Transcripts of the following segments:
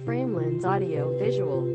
Framelens audio visual.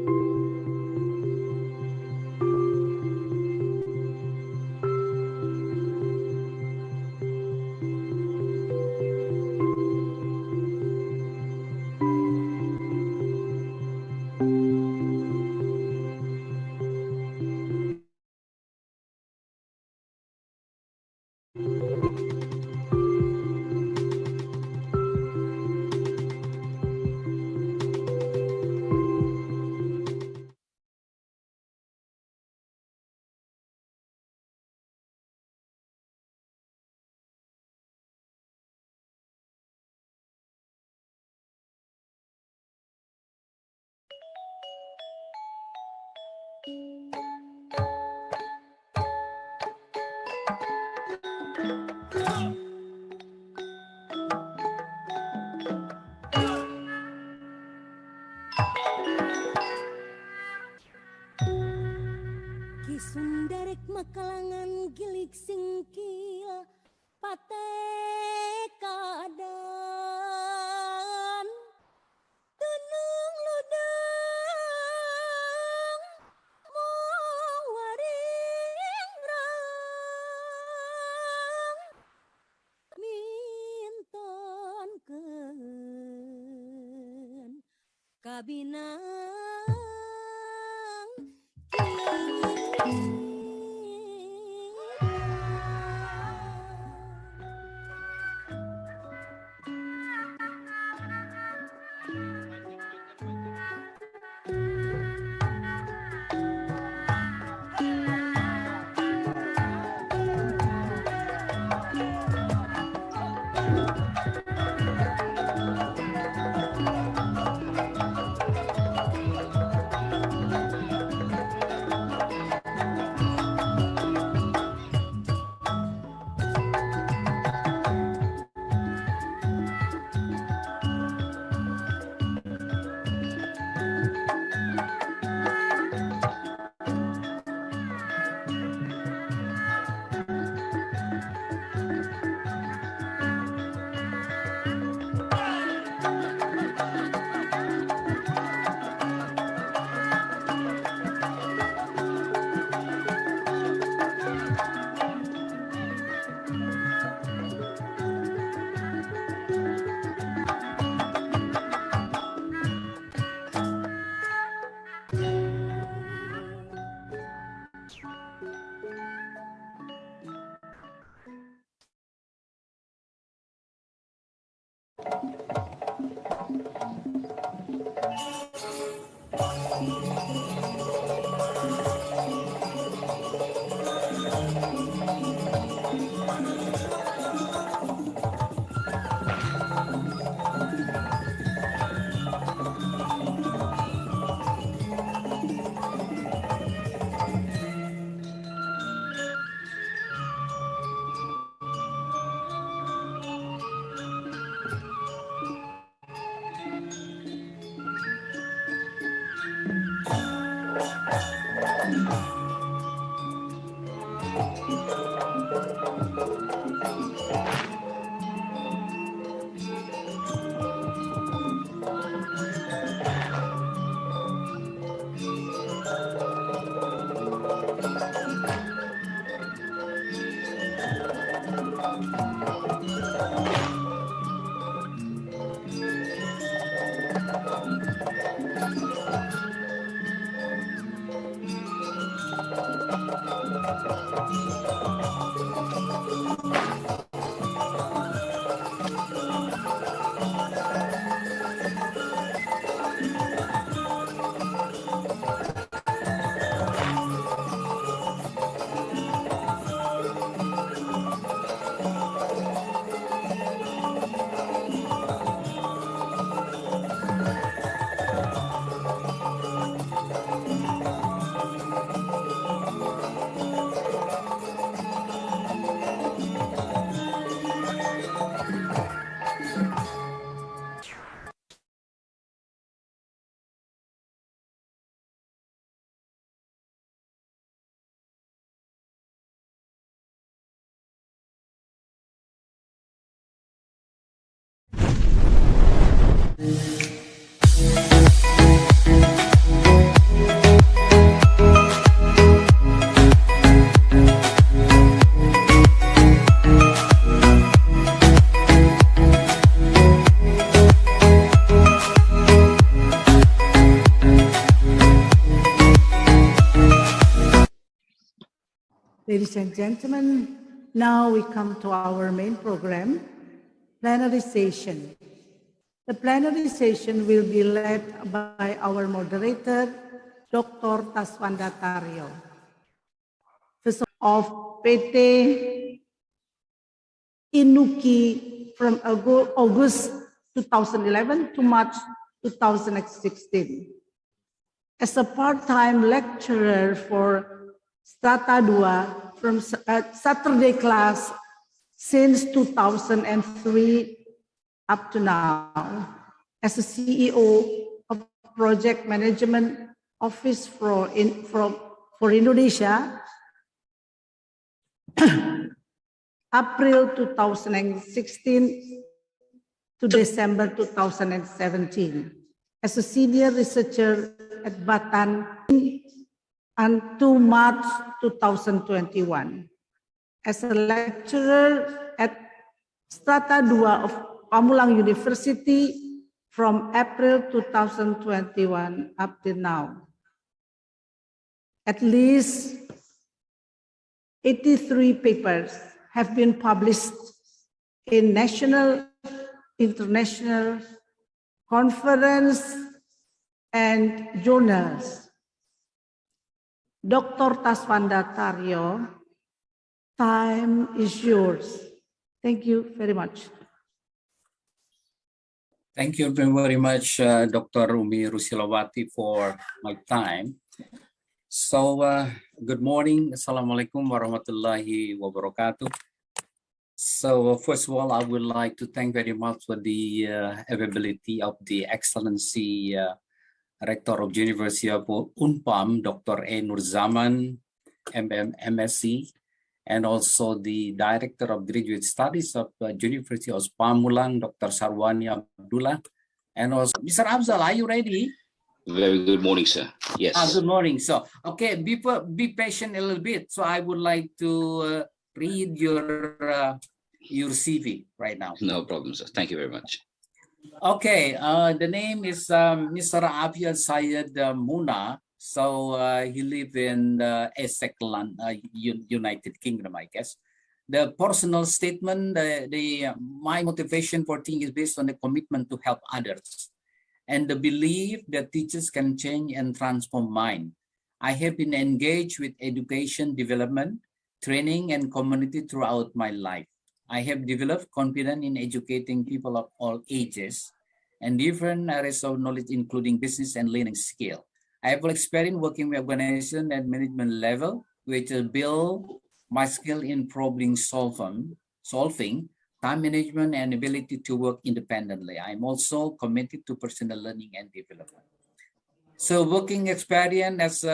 Sundarek makalangan gilik singkil patekadan tenung ludang mong waring rang mintonkeun kabinang Ladies and gentlemen, now we come to our main program, plenary session. The plenary session will be led by our moderator, Dr. Taswanda Taryo, of PT Inuki from August 2011 to March 2016. As a part-time lecturer for Strata 2 from Saturday class since 2003 up to now, as a CEO of Project Management Office for Indonesia, April 2016 to December 2017, as a senior researcher at Batan until March 2021, as a lecturer at Strata 2 of Pamulang University from April 2021 up to now. At least 83 papers have been published in national, international, conference, and journals. Dr. Taswanda Taryo, time is yours. Thank you very much. Thank you very much, Dr. Umi Rusilawati, for my time. So, good morning. Assalamualaikum warahmatullahi wabarakatuh. So, first of all, I would like to thank very much for the availability of the Excellency Rector of University of Unpam, Dr. A. Nurzaman, M.Si, and also the Director of Graduate Studies of University of Pamulang, Dr. Sarwani Abdullah, and also Mr. Afzal. Are you ready? Very good morning, sir. Yes. Good morning. So, okay, be patient a little bit. So, I would like to read your CV right now. No problem, sir. Thank you very much. Okay, the name is Mr. Abiyad Syed Munna. So he lives in Essex, United Kingdom, I guess. The personal statement, my motivation for teaching is based on the commitment to help others and the belief that teachers can change and transform mind. I have been engaged with education development, training, and community throughout my life. I have developed confidence in educating people of all ages and different areas of knowledge, including business and learning skill. I have experience working with organization at management level, which will build my skill in problem solving, time management, and ability to work independently. I'm also committed to personal learning and development. So working experience as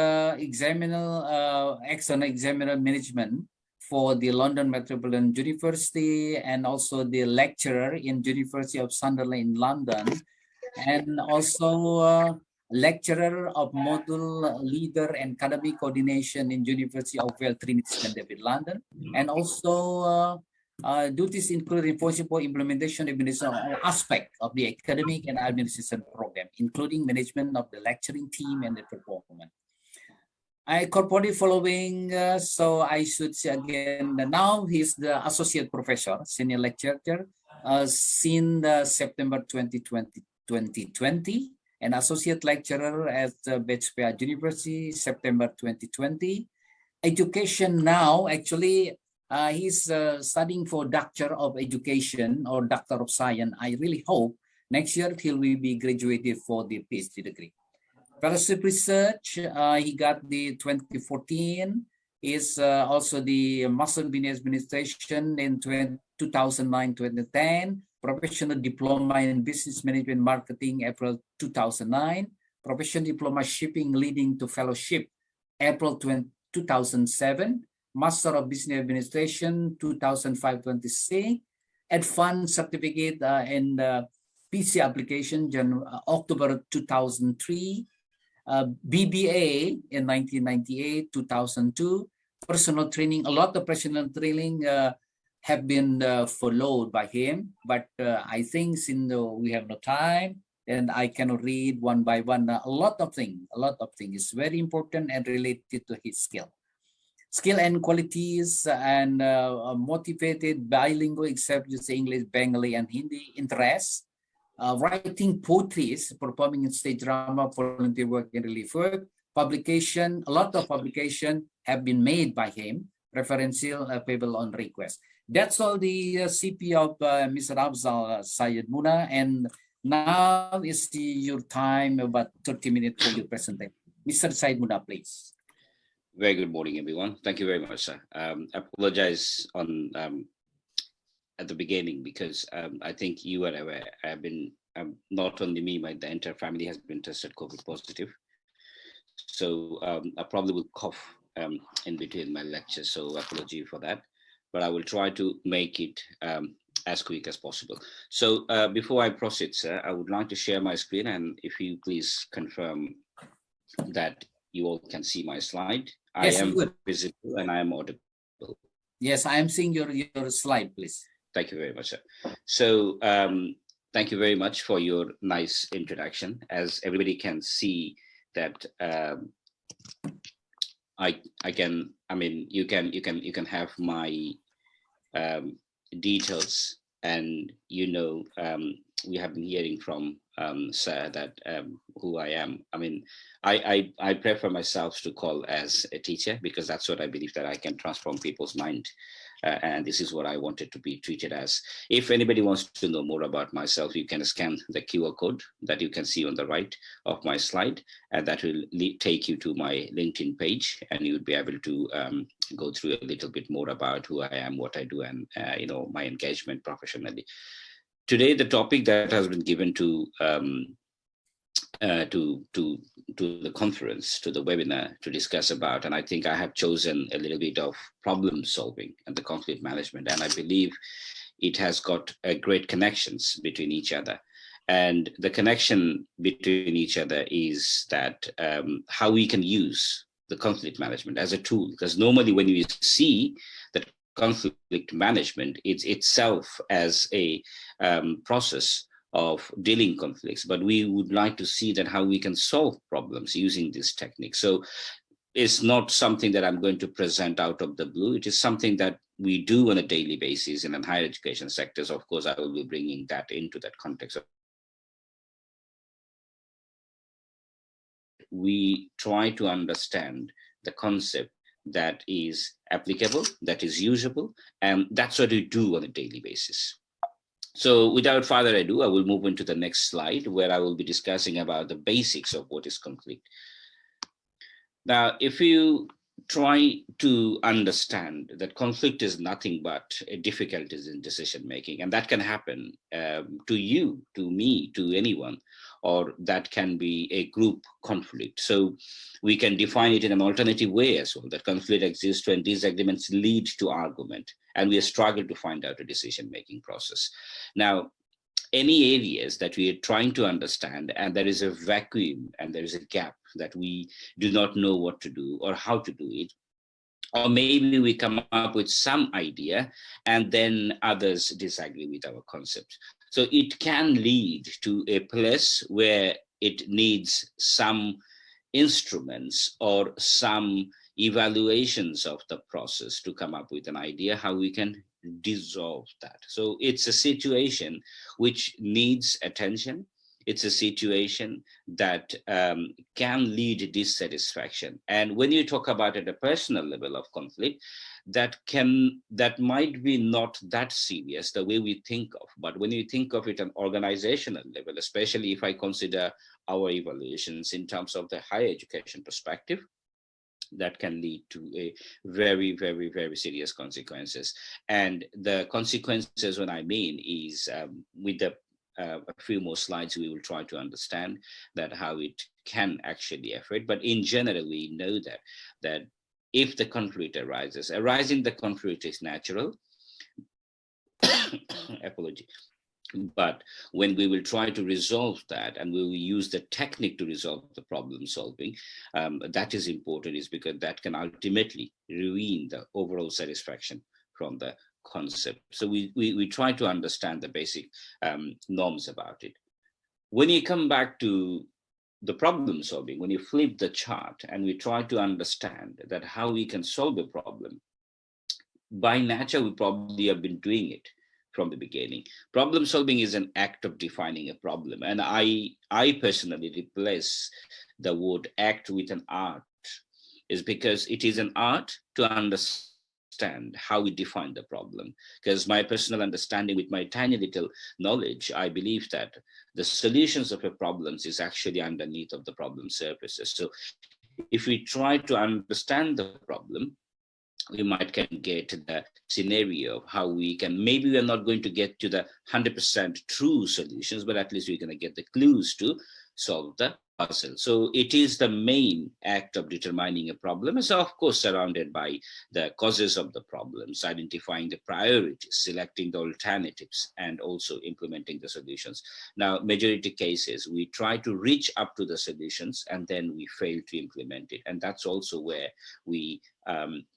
external examiner management for the London Metropolitan University, and also the lecturer in University of Sunderland in London, and also lecturer of module leader and academic coordination in University of Trinity, London, and also duties include responsible implementation administration aspect of the academic and administration program, including management of the lecturing team and the performance. I incorporated following, so I should say again, now he's the associate professor, senior lecturer, since September 2020, and associate lecturer at FHEA University, September 2020. Education now, actually, he's studying for Doctor of Education or Doctor of Science. I really hope next year he will be graduated for the PhD degree. Fellowship research, he got the 2014, is also the Master in Business Administration in 2009-2010, Professional Diploma in Business Management Marketing, April 2009, Professional Diploma Shipping leading to Fellowship, April 2007, Master of Business Administration, 2005-26, Advanced Certificate in PC Application, October 2003, BBA in 1998, 2002, personal training. A lot of personal training have been followed by him, but I think since we have no time, and I cannot read one by one, a lot of things is very important and related to his skill. skill and qualities, and motivated, bilingual, except just English, Bengali, and Hindi, interests, writing poetries, performing in stage drama, volunteer work, and relief work, publication. A lot of publication have been made by him, referential, available on request. That's all the CP of Mr. Afzal Syed Munna, and now is your time, about 30 minutes for your presentation. Mr. Syed Munna, please. Very good morning, everyone. Thank you very much, sir. I apologize on at the beginning because I think you are aware. I've been not only me, but the entire family has been tested COVID positive. So I probably will cough in between my lectures. So apology for that, but I will try to make it as quick as possible. So before I proceed, sir, I would like to share my screen, and if you please confirm that you all can see my slide. Yes, I am visible and I am audible. Yes, I am seeing your slide, please. Thank you very much, sir. So thank you very much for your nice introduction. As everybody can see that you can have my details, and we have been hearing from sir that who I am. I mean, I prefer myself to call as a teacher because that's what I believe, that I can transform people's mind. And this is what I wanted to be treated as. If anybody wants to know more about myself, you can scan the QR code that you can see on the right of my slide, and that will take you to my LinkedIn page, and you would be able to go through a little bit more about who I am, what I do, and my engagement professionally. Today, the topic that has been given to the conference, to the webinar to discuss about, and I think I have chosen a little bit of problem solving and the conflict management, and I believe it has got great connections between each other. And the connection between each other is that how we can use the conflict management as a tool, because normally when you see that conflict management, it's itself as a process of dealing conflicts, but we would like to see that how we can solve problems using this technique. So it's not something that I'm going to present out of the blue. It is something that we do on a daily basis in higher education sectors. Of course, I will be bringing that into that context. We try to understand the concept that is applicable, that is usable, and that's what we do on a daily basis. So without further ado, I will move into the next slide, where I will be discussing about the basics of what is conflict. Now, if you try to understand that conflict is nothing but difficulties in decision making, and that can happen to you, to me, to anyone, or that can be a group conflict. So we can define it in an alternative way as well, that conflict exists when disagreements lead to argument, and we struggle to find out a decision-making process. Now, any areas that we are trying to understand and there is a vacuum and there is a gap that we do not know what to do or how to do it, or maybe we come up with some idea and then others disagree with our concept. So it can lead to a place where it needs some instruments or some evaluations of the process to come up with an idea how we can dissolve that. So it's a situation which needs attention. It's a situation that can lead to dissatisfaction. And when you talk about at a personal level of conflict, that might be not that serious the way we think of, but when you think of it at an organizational level, especially if I consider our evaluations in terms of the higher education perspective, that can lead to a very, very, very serious consequences. And the consequences, what I mean is with the a few more slides, we will try to understand that how it can actually affect. But in general, we know that if the conflict arises, arising the conflict is natural. Apology. But when we will try to resolve that and we will use the technique to resolve the problem solving, that is important, is because that can ultimately ruin the overall satisfaction from the concept. So we try to understand the basic norms about it. When you come back to the problem solving, when you flip the chart and we try to understand that how we can solve a problem, by nature, we probably have been doing it from the beginning. Problem solving is an act of defining a problem. And I personally replace the word act with an art, is because it is an art to understand how we define the problem. Because my personal understanding, with my tiny little knowledge, I believe that the solutions of a problem is actually underneath of the problem surfaces. So if we try to understand the problem, we might can get the scenario of how we can, maybe we're not going to get to the 100% true solutions, but at least we're going to get the clues to solve the puzzle. So it is the main act of determining a problem, is of course surrounded by the causes of the problems, identifying the priorities, selecting the alternatives, and also implementing the solutions. Now, majority cases, we try to reach up to the solutions and then we fail to implement it. And that's also where we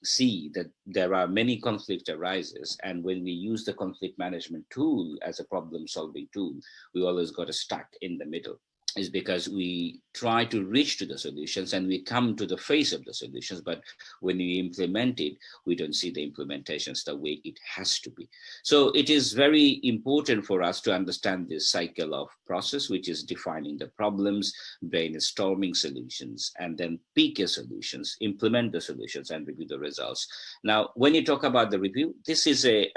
see that there are many conflict arises. And when we use the conflict management tool as a problem solving tool, we always got stuck in the middle, is because we try to reach to the solutions and we come to the face of the solutions, but when we implement it, we don't see the implementations the way it has to be. So it is very important for us to understand this cycle of process, which is defining the problems, brainstorming solutions, and then pick a solutions, implement the solutions, and review the results. Now, when you talk about the review, this is a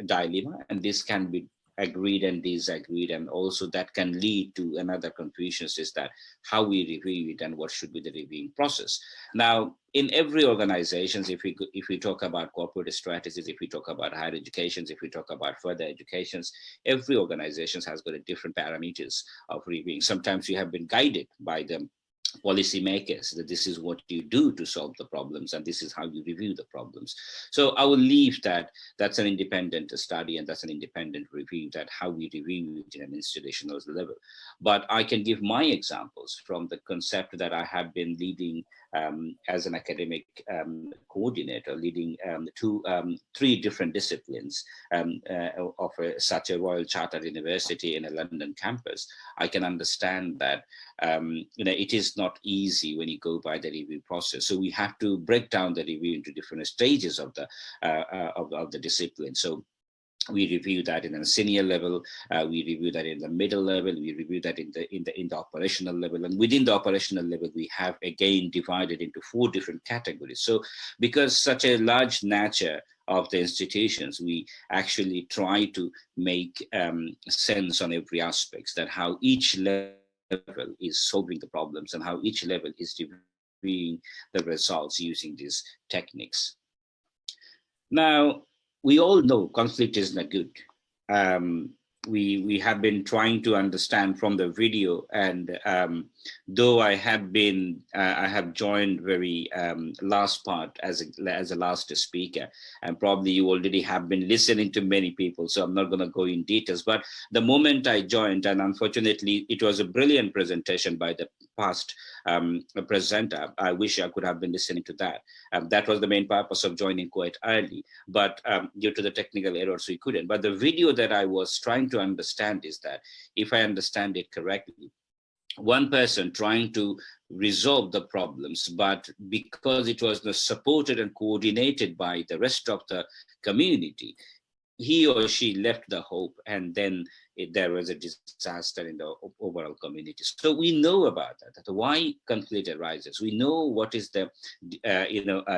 dilemma, and this can be agreed and disagreed, and also that can lead to another confusions, is that how we review it and what should be the reviewing process. Now, in every organizations, if we talk about corporate strategies, if we talk about higher educations, if we talk about further educations, every organization has got a different parameters of reviewing. Sometimes you have been guided by them policymakers that this is what you do to solve the problems and this is how you review the problems. So I will leave that that's an independent study and that's an independent review, that how we review it in an institutional level. But I can give my examples from the concept that I have been leading as an academic coordinator, leading three different disciplines of such a Royal Chartered University in a London campus. I can understand that it is not easy when you go by the review process. So we have to break down the review into different stages of the discipline. So we review that in a senior level, we review that in the middle level, we review that in the operational level, and within the operational level we have again divided into 4 different categories. So because such a large nature of the institutions, we actually try to make sense on every aspect, that how each level is solving the problems and how each level is reviewing the results using these techniques. Now, we all know conflict is not good. We have been trying to understand from the video, and though I have joined very last part as a last speaker, and probably you already have been listening to many people, so I'm not going to go in details. But the moment I joined, and unfortunately it was a brilliant presentation by the past presenter. I wish I could have been listening to that. That was the main purpose of joining quite early, but due to the technical errors we couldn't. But the video that I was trying to understand is that, if I understand it correctly, one person trying to resolve the problems, but because it was not supported and coordinated by the rest of the community, he or she left the hope, and then there was a disaster in the overall community. So we know about that why conflict arises. We know what is the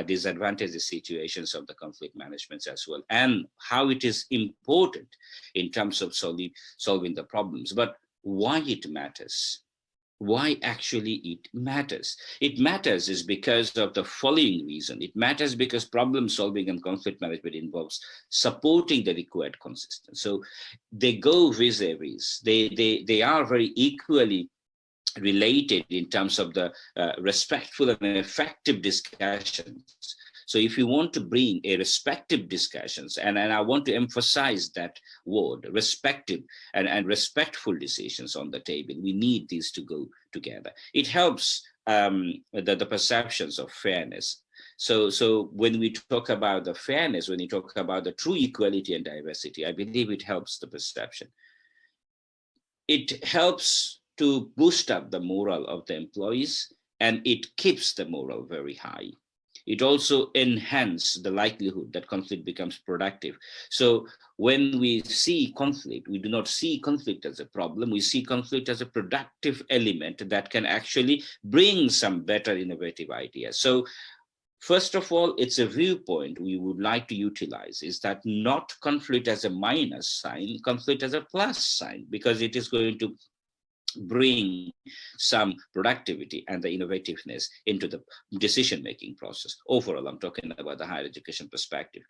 disadvantages situations of the conflict management as well, and how it is important in terms of solving the problems. But why it matters? Why actually it matters? It matters is because of the following reason. It matters because problem solving and conflict management involves supporting the required consistency. So they go vis-a-vis. They are very equally related in terms of the respectful and effective discussions. So if you want to bring a respective discussions, and I want to emphasize that word, respective and respectful decisions on the table, we need these to go together. It helps the perceptions of fairness. So when we talk about the fairness, when we talk about the true equality and diversity, I believe it helps the perception. It helps to boost up the morale of the employees, and it keeps the morale very high. It also enhances the likelihood that conflict becomes productive. So when we see conflict, we do not see conflict as a problem. We see conflict as a productive element that can actually bring some better innovative ideas. So first of all, it's a viewpoint we would like to utilize, is that not conflict as a minus sign, conflict as a plus sign, because it is going to bring some productivity and the innovativeness into the decision-making process. Overall, I'm talking about the higher education perspective.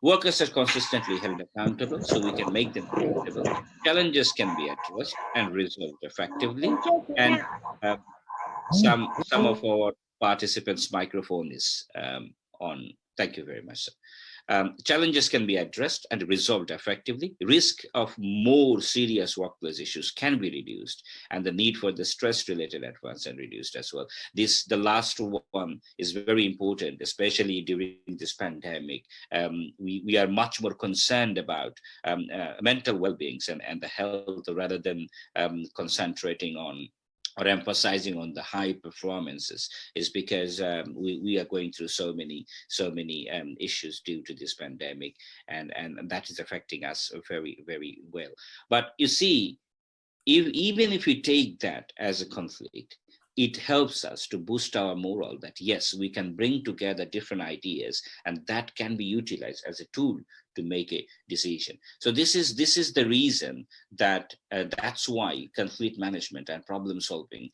Workers are consistently held accountable, so we can make them accountable. Challenges can be addressed and resolved effectively. And some of our participants' microphone is on. Thank you very much, sir. Challenges can be addressed and resolved effectively. Risk of more serious workplace issues can be reduced, and the need for the stress-related advance and reduced as well. The last one is very important, especially during this pandemic. We are much more concerned about mental well-beings and the health, rather than concentrating on or emphasizing on the high performances, is because we are going through so many issues due to this pandemic, and that is affecting us very, very well. But you see, even if we take that as a conflict, it helps us to boost our morale that yes, we can bring together different ideas, and that can be utilized as a tool to make a decision. So this is the reason that that's why conflict management and problem solving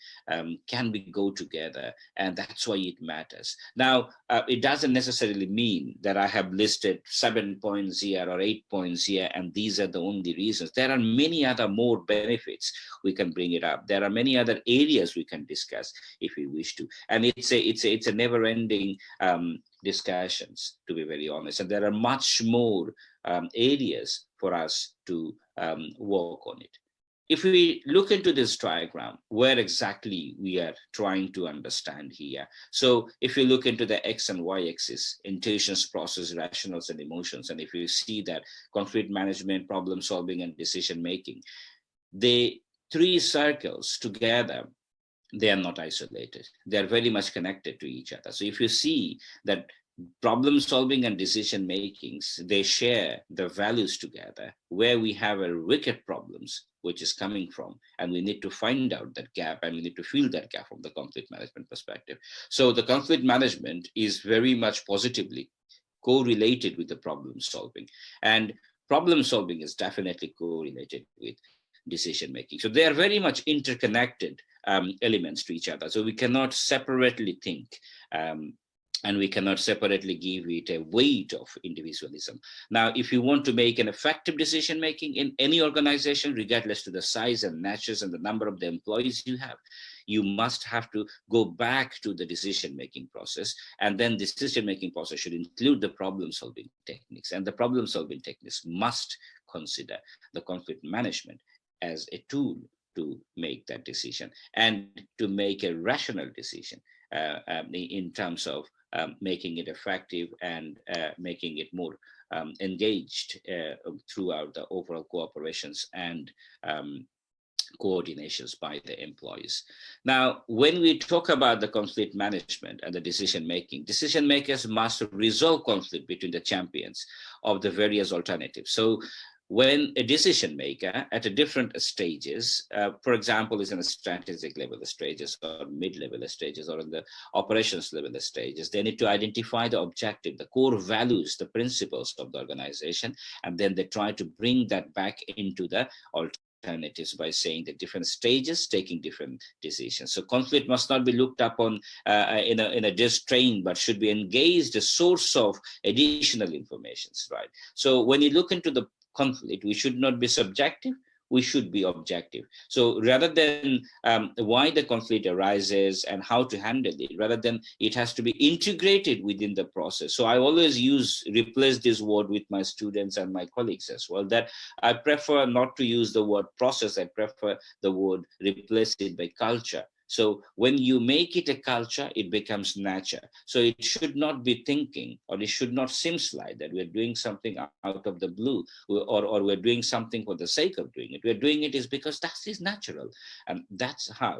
can go together, and that's why it matters. Now, it doesn't necessarily mean that I have listed 7 points here or 8 points here, and these are the only reasons. There are many other more benefits we can bring it up. There are many other areas we can discuss if we wish to, and it's a never-ending discussions, to be very honest, and there are much more areas for us to work on it. If we look into this diagram, where exactly we are trying to understand here. So if you look into the X and Y axis, intentions, process, rationals, and emotions, and if you see that conflict management, problem solving, and decision making, the three circles together, they are not isolated. They are very much connected to each other. So if you see that problem solving and decision makings, they share the values together, where we have a wicked problems, which is coming from, and we need to find out that gap, and we need to fill that gap from the conflict management perspective. So the conflict management is very much positively correlated with the problem solving, and problem solving is definitely correlated with decision making. So they are very much interconnected elements to each other. So we cannot separately think, and we cannot separately give it a weight of individualism. Now, if you want to make an effective decision making in any organization, regardless to the size and natures and the number of the employees you have, you must have to go back to the decision making process, and then the decision making process should include the problem solving techniques, and the problem solving techniques must consider the conflict management as a tool to make that decision and to make a rational decision in terms of making it effective and making it more engaged throughout the overall cooperations and coordinations by the employees. Now, when we talk about the conflict management and the decision making, decision makers must resolve conflict between the champions of the various alternatives. So when a decision maker at a different stages, for example, is in a strategic level stages or mid-level stages or in the operations level stages, they need to identify the objective, the core values, the principles of the organization, and then they try to bring that back into the alternatives by saying the different stages, taking different decisions. So conflict must not be looked upon in a distraint, but should be engaged, a source of additional information, right? So when you look into the conflict, we should not be subjective, we should be objective. So rather than why the conflict arises and how to handle it, rather than it has to be integrated within the process. So I always replace this word with my students and my colleagues as well, that I prefer not to use the word process, I prefer the word replace it by culture. So when you make it a culture, it becomes nature. So it should not be thinking, or it should not seem like that we're doing something out of the blue, or we're doing something for the sake of doing it. We're doing it is because that is natural. And that's how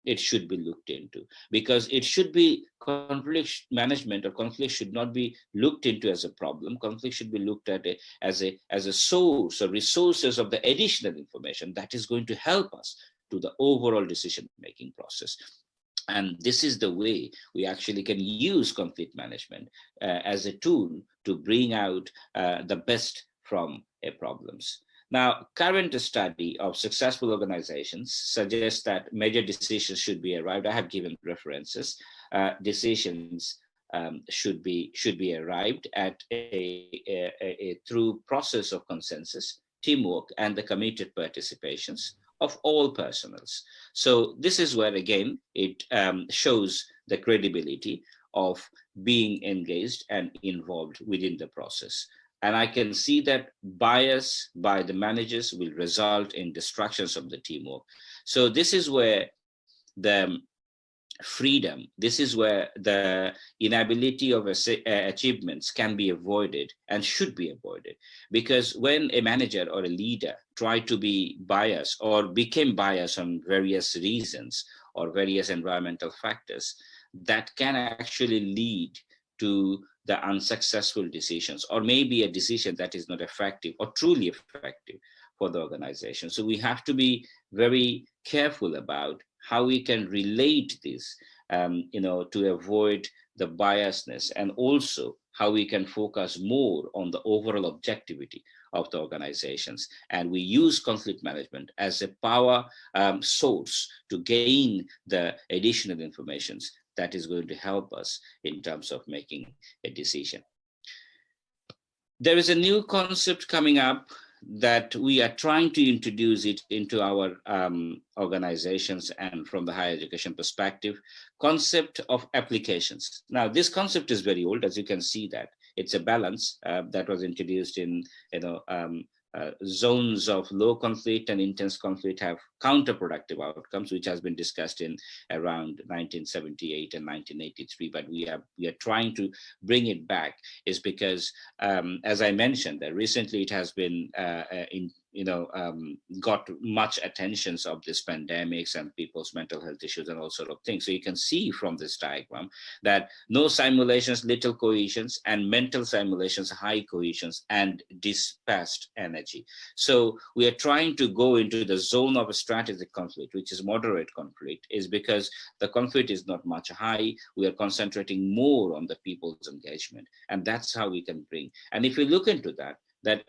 it should be looked into, because it should be conflict management, or conflict should not be looked into as a problem. Conflict should be looked at as a source or resources of the additional information that is going to help us to the overall decision-making process. And this is the way we actually can use conflict management as a tool to bring out the best from problems. Now, current study of successful organizations suggests that major decisions should be arrived. I have given references. Decisions should be arrived at a through process of consensus, teamwork, and the committed participations of all personals. So this is where, again, it shows the credibility of being engaged and involved within the process. And I can see that bias by the managers will result in destructions of the teamwork. So this is where the freedom, this is where the inability of achievements can be avoided and should be avoided. Because when a manager or a leader try to be biased or became biased on various reasons or various environmental factors, that can actually lead to the unsuccessful decisions, or maybe a decision that is not effective or truly effective for the organization. So we have to be very careful about how we can relate this, to avoid the biasness, and also how we can focus more on the overall objectivity of the organizations. And we use conflict management as a power source to gain the additional information that is going to help us in terms of making a decision. There is a new concept coming up that we are trying to introduce it into our organizations and from the higher education perspective, concept of applications. Now, this concept is very old, as you can see that. It's a balance that was introduced in, zones of low conflict and intense conflict have counterproductive outcomes, which has been discussed in around 1978 and 1983. But we are trying to bring it back, is because, as I mentioned, that recently it has been got much attention of this pandemics and people's mental health issues and all sort of things. So you can see from this diagram that no simulations, little cohesions, and mental simulations, high cohesions, and dispersed energy. So we are trying to go into the zone of a strategic conflict, which is moderate conflict, is because the conflict is not much high. We are concentrating more on the people's engagement, and that's how we can bring. And if we look into that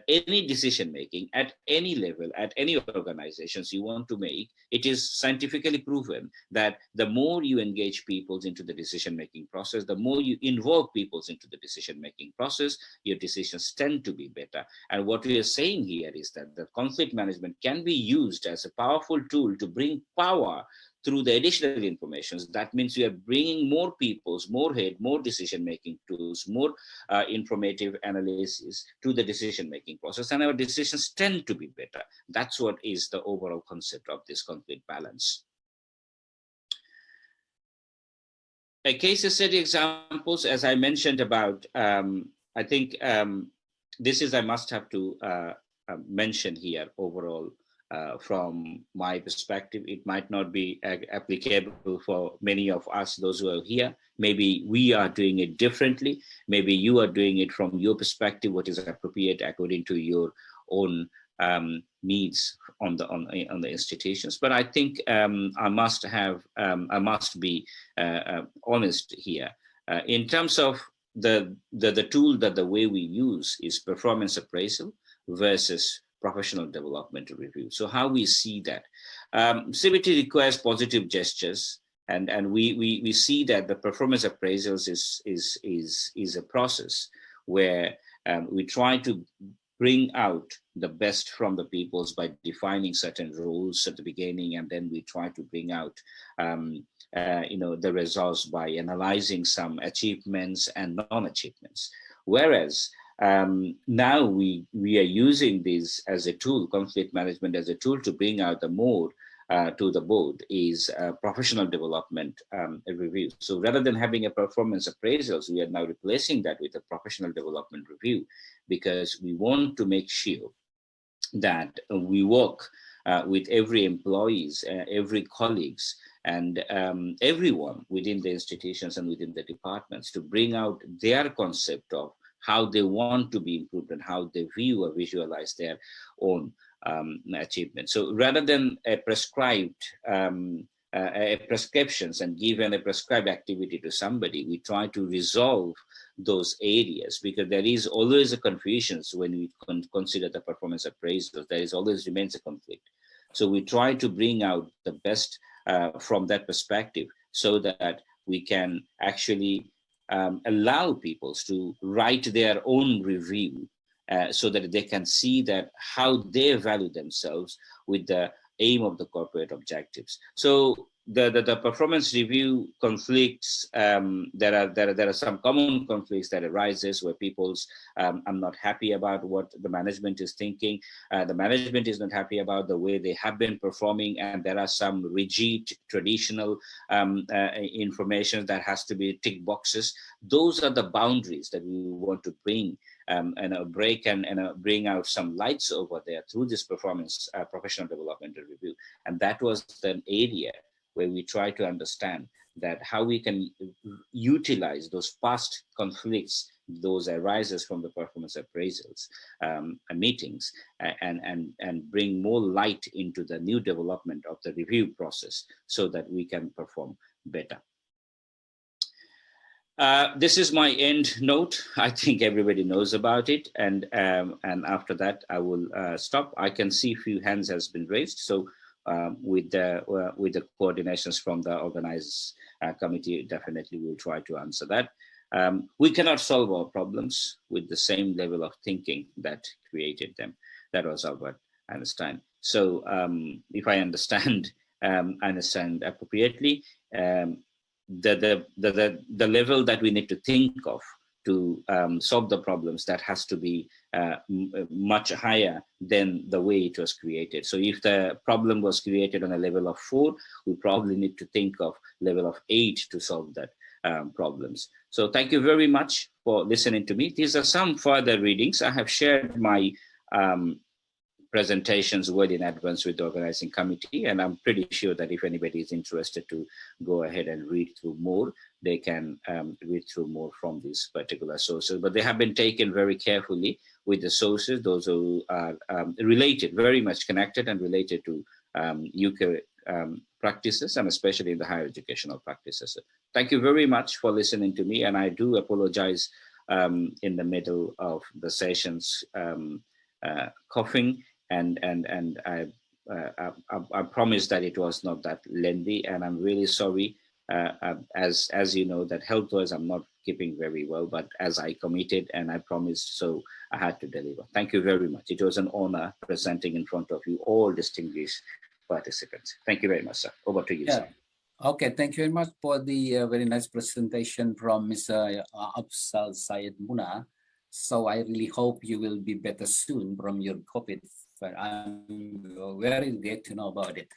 any decision making at any level, at any organizations you want to make, it is scientifically proven that the more you engage people into the decision making process, the more you involve people into the decision making process, your decisions tend to be better. And what we are saying here is that the conflict management can be used as a powerful tool to bring power through the additional information. That means we are bringing more people's, more head, more decision-making tools, more informative analysis to the decision-making process, and our decisions tend to be better. That's what is the overall concept of this conflict balance. A case study examples, as I mentioned about, I think this is, I must have to mention here overall. From my perspective, it might not be applicable for many of us, those who are here. Maybe we are doing it differently. Maybe you are doing it from your perspective, what is appropriate according to your own needs on the institutions. But I think I must be honest here. In terms of the tool that the way we use is performance appraisal versus professional development review. So how we see that CBT requires positive gestures, and we see that the performance appraisals is a process where we try to bring out the best from the peoples by defining certain rules at the beginning, and then we try to bring out the results by analyzing some achievements and non-achievements. Whereas now we are using this as a tool, conflict management as a tool, to bring out the more to the board is professional development review. So rather than having a performance appraisals, we are now replacing that with a professional development review, because we want to make sure that we work with every employees, every colleagues, and everyone within the institutions and within the departments to bring out their concept of how they want to be improved and how they view or visualize their own achievements. So rather than a prescribed prescriptions and given a prescribed activity to somebody, we try to resolve those areas, because there is always a confusion when we consider the performance appraisals. There is always remains a conflict. So we try to bring out the best from that perspective, so that we can actually allow people to write their own review, so that they can see that how they value themselves with the aim of the corporate objectives. So the performance review conflicts, there are some common conflicts that arises where people's I'm not happy about what the management is thinking, the management is not happy about the way they have been performing, and there are some rigid traditional information that has to be tick boxes. Those are the boundaries that we want to bring and break and bring out some lights over there through this performance professional development review. And that was the area where we try to understand that how we can utilize those past conflicts, those arises from the performance appraisals meetings, and bring more light into the new development of the review process, so that we can perform better. This is my end note. I think everybody knows about it, and after that I will stop. I can see a few hands has been raised, so with the coordinations from the organized committee, definitely we'll try to answer that. We cannot solve our problems with the same level of thinking that created them. That was Albert Einstein. So if I understand appropriately, the level that we need to think of to solve the problems, that has to be much higher than the way it was created. So if the problem was created on a level of 4, we probably need to think of level of 8 to solve that problems. So thank you very much for listening to me. These are some further readings. I have shared my presentations well in advance with the organizing committee, and I'm pretty sure that if anybody is interested to go ahead and read through more, they can read through more from these particular sources. But they have been taken very carefully with the sources, those who are related, very much connected and related to UK practices, and especially in the higher educational practices. Thank you very much for listening to me, and I do apologize in the middle of the sessions coughing. And I promise that it was not that lengthy, and I'm really sorry. As you know, that health-wise I'm not keeping very well, but as I committed and I promised, so I had to deliver. Thank you very much. It was an honor presenting in front of you, all distinguished participants. Thank you very much, sir. Over to you, sir. Okay, thank you very much for the very nice presentation from Mr. Afzal Syed Munna. So I really hope you will be better soon from your COVID. But I'm very glad to know about it.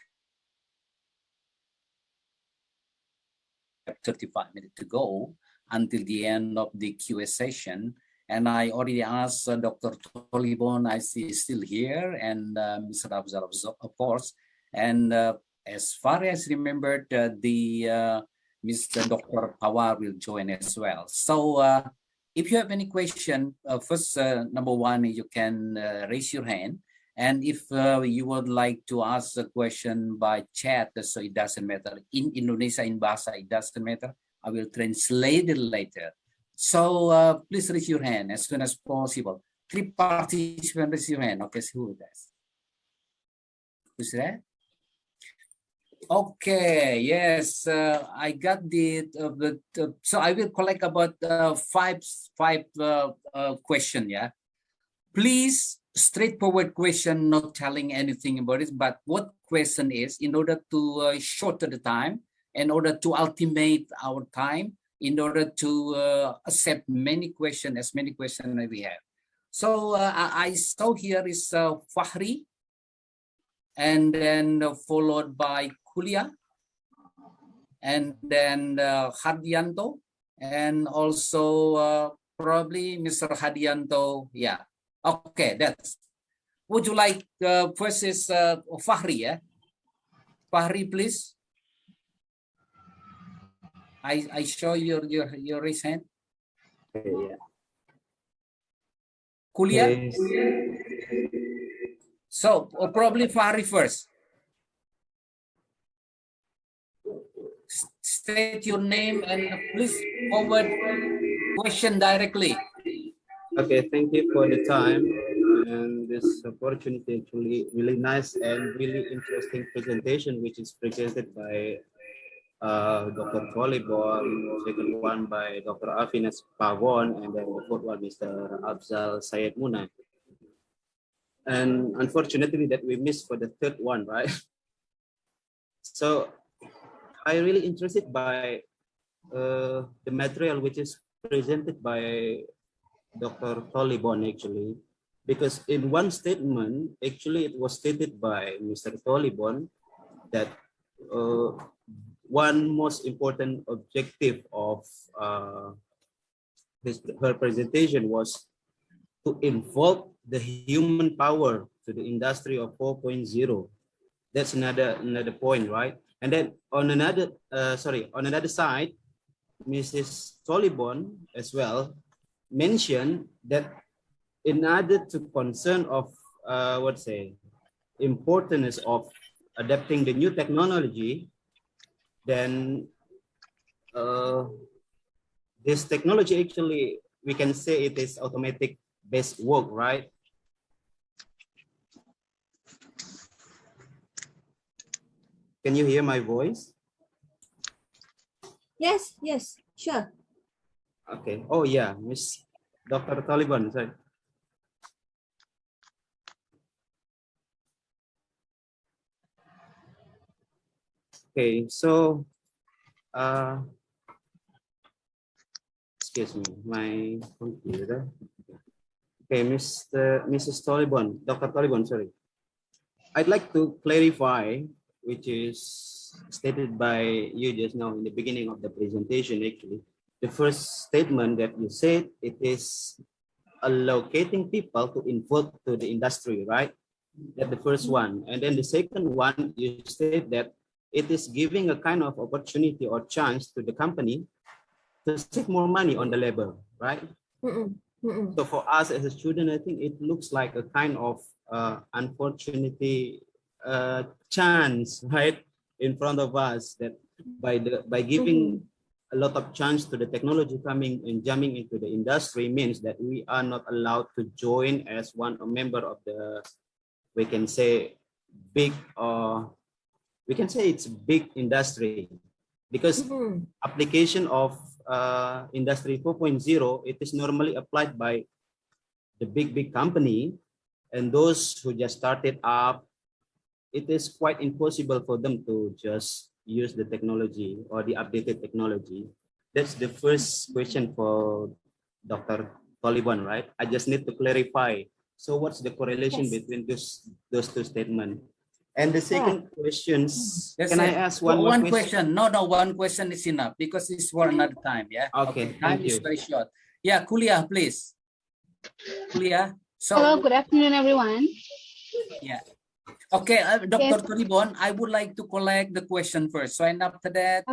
35 minutes to go until the end of the QA session. And I already asked Dr. Tolibon, I see is still here, and Mr. Afzal, of course. And as far as remembered, Mr. Dr. Pawar will join as well. So if you have any question, first, number one, you can raise your hand. And if you would like to ask a question by chat, so it doesn't matter. In Indonesia, in Bahasa, it doesn't matter. I will translate it later. So please raise your hand as soon as possible. 3 participants raise your hand. Okay, so who does? Who's that? Okay, yes, I got so I will collect about five question, yeah. Please, straightforward question, not telling anything about it, but what question is, in order to shorten the time, in order to ultimate our time, in order to accept many questions, as many questions as we have. So I saw here is Fahri. and then followed by Kulia, and then Hadianto, and also probably Mr. Hadianto. Yeah. Okay, that's. Would you like first is Fahri? Yeah, Fahri, please. I show your raise hand. Okay, yeah. Kulia. Okay. So probably Fahri first. State your name and please forward question directly. Okay, thank you for the time and this opportunity. Actually, really nice and really interesting presentation, which is presented by Dr. Tolibon, second one by Dr. Afinas Pavon, and then the fourth one Mr. Afzal Syed Munna. And unfortunately that we missed for the third one, right? So I really interested by the material which is presented by Dr. Tolibon actually, because in one statement, actually it was stated by Mr. Tolibon that one most important objective of her presentation was to involve the human power to the industry of 4.0. That's another point, right? And then on another side, Mrs. Tolibon as well mentioned that in order to concern of importance of adapting the new technology, then this technology actually, we can say it is automatic based work, right? Can you hear my voice? Yes, sure. Okay. Oh yeah, Miss Dr. Taliban, sorry. Okay, so excuse me, my computer. Okay, Mrs. Taliban, Dr. Taliban, sorry. I'd like to clarify, which is stated by you just now in the beginning of the presentation, actually. The first statement that you said, it is allocating people to involve to the industry, right? That's the first one. And then the second one, you said that it is giving a kind of opportunity or chance to the company to save more money on the labor, right? So for us as a student, I think it looks like a kind of unfortunate chance, right, in front of us, that by giving a lot of chance to the technology coming and jumping into the industry means that we are not allowed to join as a member of the, we can say big, we can say it's big industry, because application of industry 4.0, it is normally applied by the big company, and those who just started up, it is quite impossible for them to just use the technology or the updated technology. That's the first question for Dr. Taliban, right? I just need to clarify. So what's the correlation between those two statements? And the second questions, can I ask one question? No, one question is enough because it's for another time. Yeah. Okay. Time is very short. Yeah, Kulia, please. Kulia. So, hello, good afternoon, everyone. Yeah. Okay, Dr. Tolibon, I would like to collect the question first. So, and after that,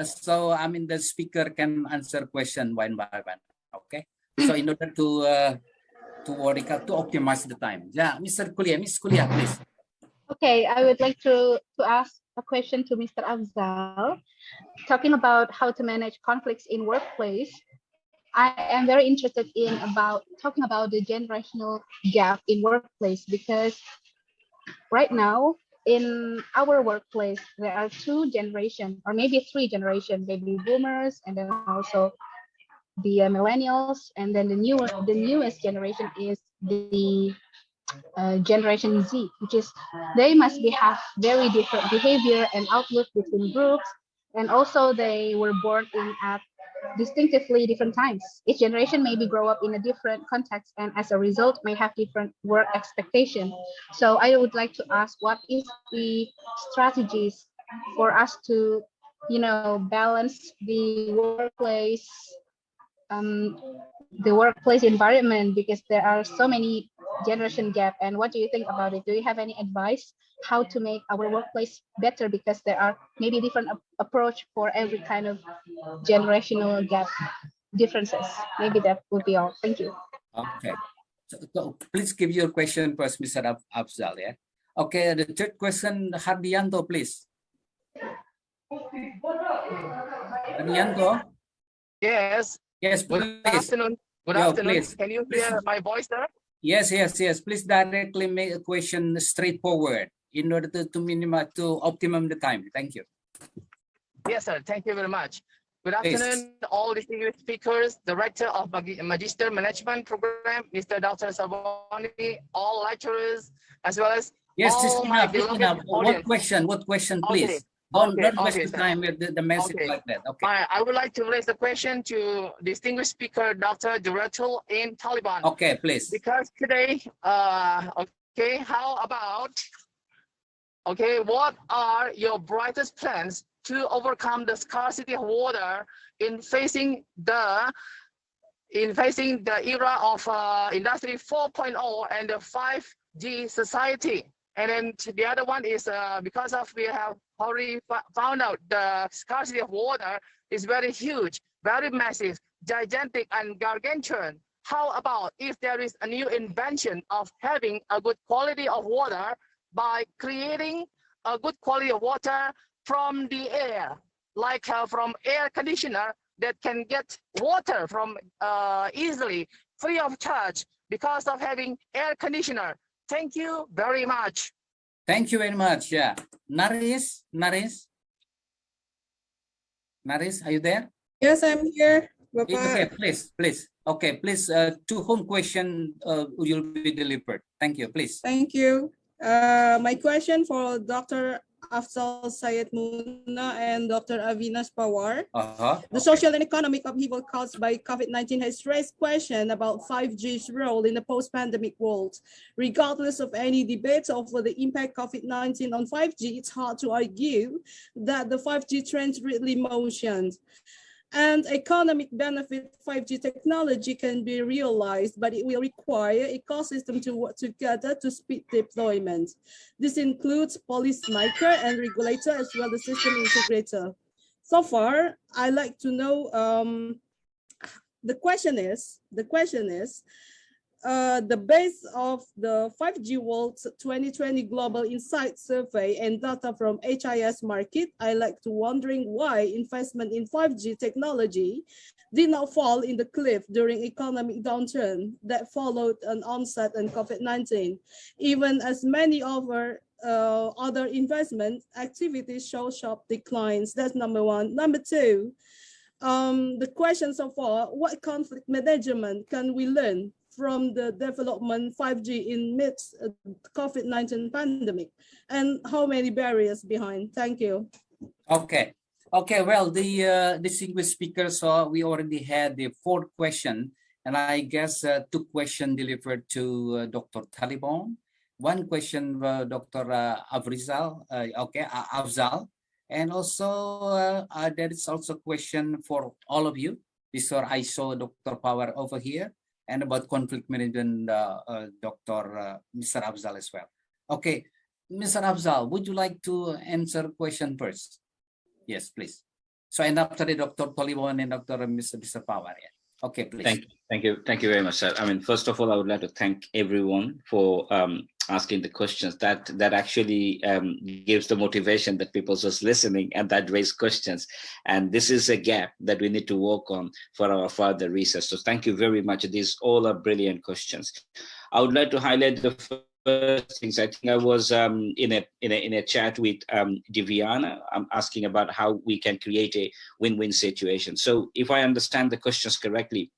so I mean the speaker can answer question one by one. Okay. So in order to optimize the time. Yeah, Mr. Kulia, Miss Kulia, please. Okay, I would like to ask a question to Mr. Afzal, talking about how to manage conflicts in workplace. I am very interested in talking about the generational gap in workplace, because right now in our workplace there are two generations, or maybe three generations: baby boomers, and then also the millennials, and then the newest generation is the Generation Z, which is they must have very different behavior and outlook between groups, and also they were born in at distinctively different times. Each generation maybe grow up in a different context and as a result may have different work expectation. So I would like to ask, what is the strategies for us to, balance the workplace environment, because there are so many generation gap, and what do you think about it? Do you have any advice how to make our workplace better, because there are maybe different approach for every kind of generational gap differences? Maybe that would be all. Thank you. Okay. So please give your question first, Mr. Afzal. Yeah. Okay. The third question, Hardianto, please. Hardianto. Yes. Yes, Good please. afternoon. Good Yo, afternoon. please. Can you hear my voice, sir? Yes. Please directly make a question straightforward in order to minimize, to optimum the time. Thank you. Yes, sir. Thank you very much. Good Please. afternoon, all distinguished speakers, the Rector of Magister Management Program, Mr. Dr. Sarwani, all lecturers, as well as Yes, all it's my enough. It's beloved enough. audience. What question, Okay. please? Don't waste Okay, the sir. time with the message Okay. like that. Okay. I would like to raise the question to distinguished speaker, Dr. Duratul in Taliban. Okay, please. Because today, okay, how about, okay, what are your brightest plans to overcome the scarcity of water in facing the era of Industry 4.0 and the 5G society? And then the other one is because of we have already found out the scarcity of water is very huge, very massive, gigantic, and gargantuan. How about if there is a new invention of having a good quality of water by creating a good quality of water from the air, like from air conditioner that can get water from easily, free of charge, because of having air conditioner. Thank you very much. Thank you very much. Yeah. Naris, are you there? Yes, I'm here. Okay, please. Okay, please. To whom question will be delivered? Thank you, please. Thank you. My question for Dr. Afzal Syed Munna and Dr. Avinash Pawar. The social and economic upheaval caused by COVID-19 has raised questions about 5G's role in the post-pandemic world. Regardless of any debates over the impact COVID-19 on 5G, it's hard to argue that the 5G trends really motions. And economic benefit 5G technology can be realized, but it will require ecosystem to work together to speed deployment. This includes policymaker and regulator as well as system integrator. So far, I like to know, the question is, the base of the 5G World's 2020 Global Insight Survey and data from HIS market, I like to wondering why investment in 5G technology did not fall in the cliff during economic downturn that followed an onset in COVID-19, even as many other investment activities show sharp declines. That's number one. Number two, the question so far, what conflict management can we learn from the development 5G in midst of COVID-19 pandemic, and how many barriers behind? Thank you. Okay. Well, the distinguished speakers, we already had the fourth question, and I guess 2 questions delivered to Dr. Taliban, 1 question Dr. Afzal, Afzal, and also there is also a question for all of you. Before I saw Dr. Power over here, and about conflict management, Mr. Afzal as well. Okay, Mr. Afzal, would you like to answer question first? Yes, please. So, and after the Dr. Taliban and Mr. Power. Yeah. Okay, please. Thank you very much, sir. I mean, first of all, I would like to thank everyone for asking the questions. That actually gives the motivation that people just listening and that raise questions. And this is a gap that we need to work on for our further research. So thank you very much. These all are brilliant questions. I would like to highlight the first things. I think I was in a chat with Diviana. I'm asking about how we can create a win-win situation. So if I understand the questions correctly,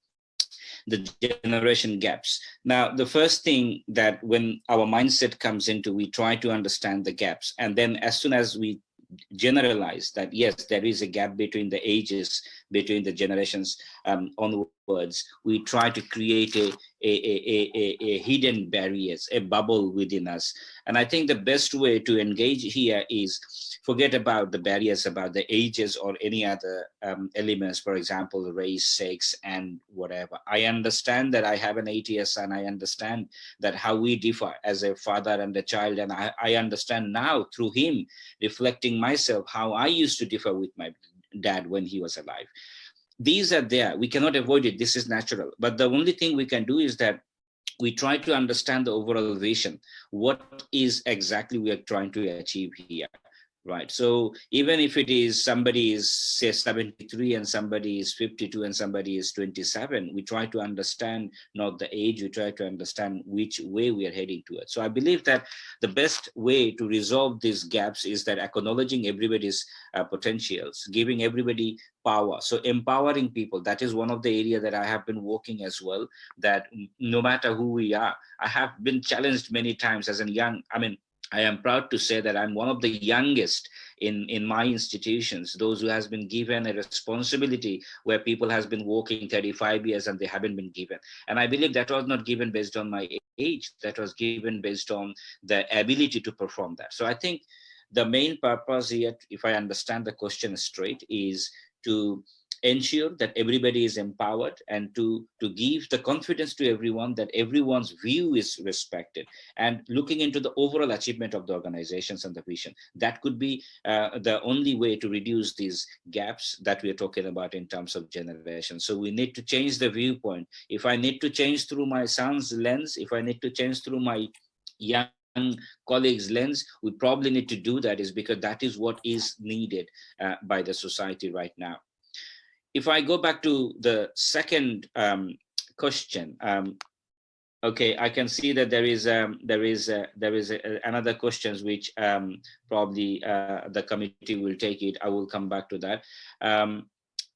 the generation gaps. Now, the first thing that when our mindset comes into, we try to understand the gaps. And then as soon as we generalize that, yes, there is a gap between the ages, between the generations onwards. We try to create a hidden barriers, a bubble within us. And I think the best way to engage here is forget about the barriers, about the ages or any other elements, for example, race, sex, and whatever. I understand that I have an 8-year son. I understand that how we differ as a father and a child. And I understand now through him reflecting myself, how I used to differ with my dad when he was alive. These are there. We cannot avoid it. This is natural. But the only thing we can do is that we try to understand the overall vision. What is exactly we are trying to achieve here? Right. So even if it is somebody is say 73 and somebody is 52 and somebody is 27, we try to understand not the age, we try to understand which way we are heading towards. So I believe that the best way to resolve these gaps is that acknowledging everybody's potentials, giving everybody power. So empowering people, that is one of the areas that I have been working as well, that no matter who we are, I have been challenged many times as a young, I am proud to say that I'm one of the youngest in my institutions, those who has been given a responsibility where people has been working 35 years and they haven't been given. And I believe that was not given based on my age, that was given based on the ability to perform that. So I think the main purpose here, if I understand the question straight, is to ensure that everybody is empowered and to give the confidence to everyone that everyone's view is respected, and looking into the overall achievement of the organizations and the vision. That could be the only way to reduce these gaps that we are talking about in terms of generation. So we need to change the viewpoint. If I need to change through my son's lens, if I need to change through my young colleagues' lens, we probably need to do that, is because that is what is needed by the society right now. If I go back to the second question, okay, I can see that there is another questions which probably the committee will take it. I will come back to that.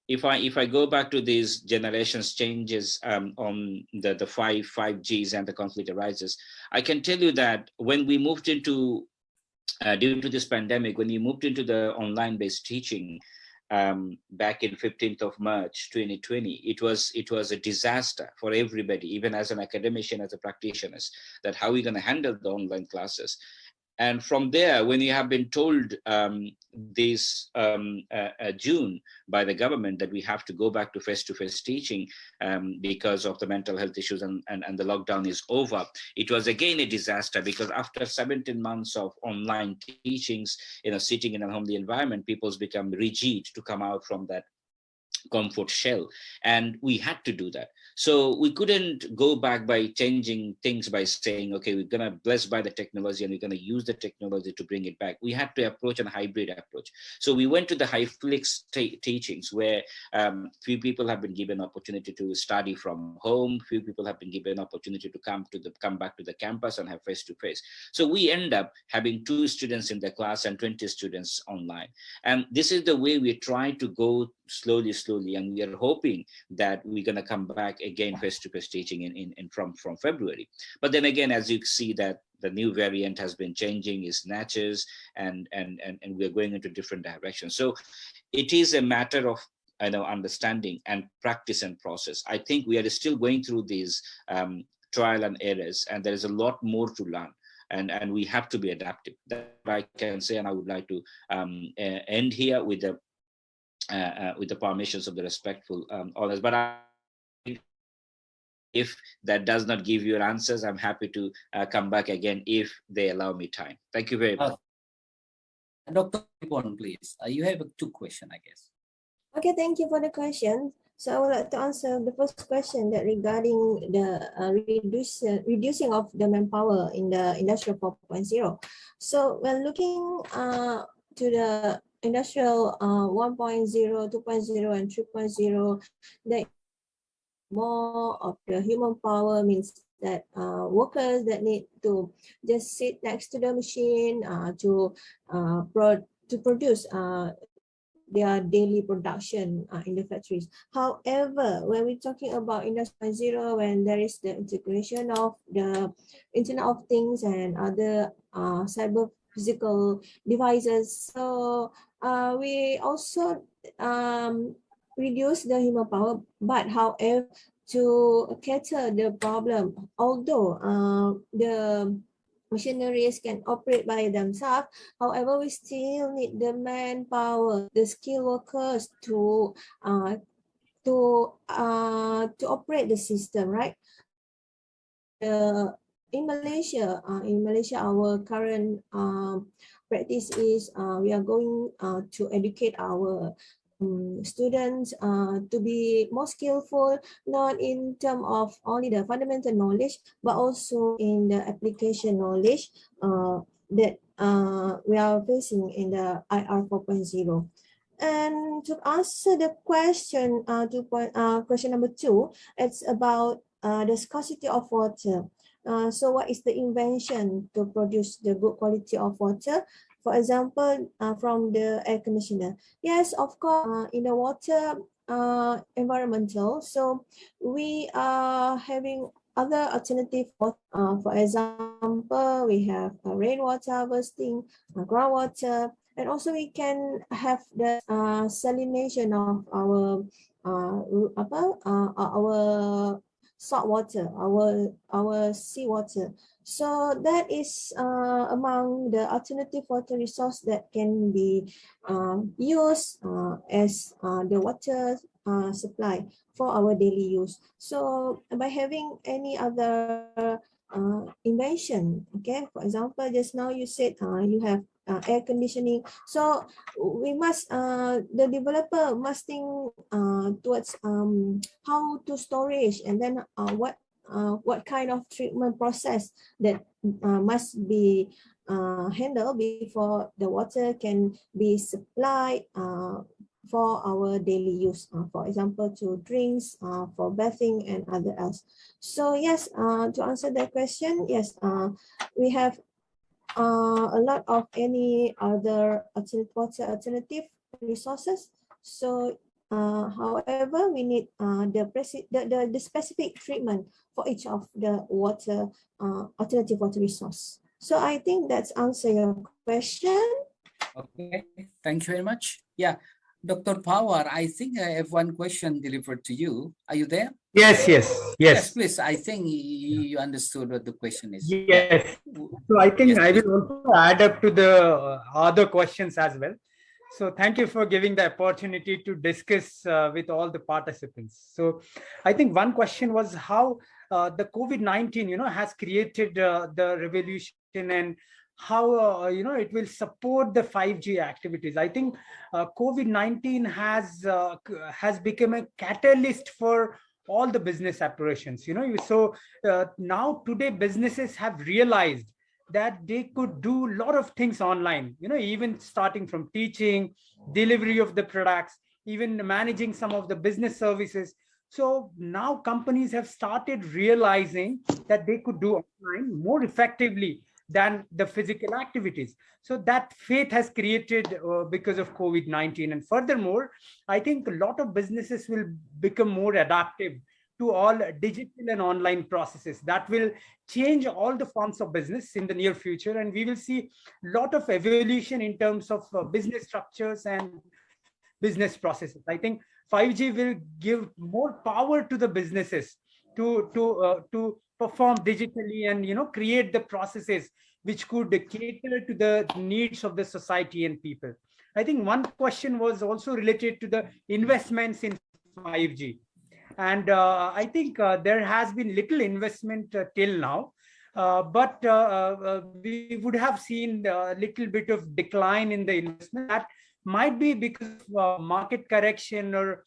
If I go back to these generations changes on the five Gs and the conflict arises, I can tell you that when we moved into due to this pandemic, when we moved into the online-based teaching, back in 15th of March 2020, it was a disaster for everybody, even as an academician, as a practitioner, that how are we going to handle the online classes. And from there, when you have been told this June by the government that we have to go back to face-to-face teaching because of the mental health issues and the lockdown is over, it was again a disaster, because after 17 months of online teachings, sitting in a homely environment, people's become rigid to come out from that comfort shell, and we had to do that. So we couldn't go back by changing things by saying, okay, we're gonna bless by the technology and we're gonna use the technology to bring it back. We had to approach a hybrid approach. So we went to the HyFlix teachings, where few people have been given opportunity to study from home, few people have been given opportunity to come back to the campus and have face-to-face. So we end up having 2 students in the class and 20 students online. And this is the way we try to go slowly, and we are hoping that we're going to come back again face-to-face teaching from February. But then again, as you see that the new variant has been changing its natures, and we're going into different directions. So it is a matter of understanding and practice and process. I think we are still going through these trial and errors, and there is a lot more to learn. And we have to be adaptive. That I can say, and I would like to end here with the permissions of the respectful others. But if that does not give you answers, I'm happy to come back again if they allow me time. Thank you very much. Dr. Ibon, please. You have 2 questions, I guess. Okay, thank you for the question. So I would like to answer the first question that regarding the reducing of the manpower in the Industrial 4.0. So when looking to the Industrial 1.0, 2.0, and 3.0, the more of the human power means that workers that need to just sit next to the machine to produce their daily production in the factories. However, when we're talking about Industry 0, when there is the integration of the Internet of Things and other cyber physical devices. So we also reduce the human power, but however, to cater the problem, although the machineries can operate by themselves, however, we still need the manpower, the skilled workers to operate the system, right? In Malaysia, our current practice is we are going to educate our students to be more skillful, not in terms of only the fundamental knowledge, but also in the application knowledge that we are facing in the IR 4.0. And to answer the question, question number 2, it's about the scarcity of water. So what is the invention to produce the good quality of water? For example, from the air conditioner. Yes, of course, in the water environmental. So we are having other alternative. For example, we have rainwater harvesting, groundwater, and also we can have the salination of our salt water, our seawater. So that is among the alternative water resource that can be used as the water supply for our daily use. So by having any other invention, okay, for example, just now you said you have air conditioning. So we must, the developer must think towards how to storage, and then what kind of treatment process that must be handled before the water can be supplied for our daily use, for example, to drinks, for bathing and other else. So yes, to answer that question, yes, we have a lot of any other alternative resources. So however, we need the specific treatment for each of the water alternative water resource. So I think that's answer your question. Okay, thank you very much. Yeah, Dr. Power, I think I have one question delivered to you. Are you there? Yes, please. I think you understood what the question is. Yes. So I think I will also add up to the other questions as well. So thank you for giving the opportunity to discuss with all the participants. So I think one question was how the COVID-19, has created the revolution, and how it will support the 5G activities. I think COVID-19 has become a catalyst for all the business operations. So now today businesses have realized that they could do a lot of things online, even starting from teaching, delivery of the products, even managing some of the business services. So now companies have started realizing that they could do online more effectively than the physical activities. So that faith has created because of COVID-19. And furthermore, I think a lot of businesses will become more adaptive to all digital and online processes. That will change all the forms of business in the near future. And we will see a lot of evolution in terms of business structures and business processes. I think 5G will give more power to the businesses to perform digitally and create the processes which could cater to the needs of the society and people. I think one question was also related to the investments in 5G. And I think there has been little investment till now, but we would have seen a little bit of decline in the investment. That might be because of market correction or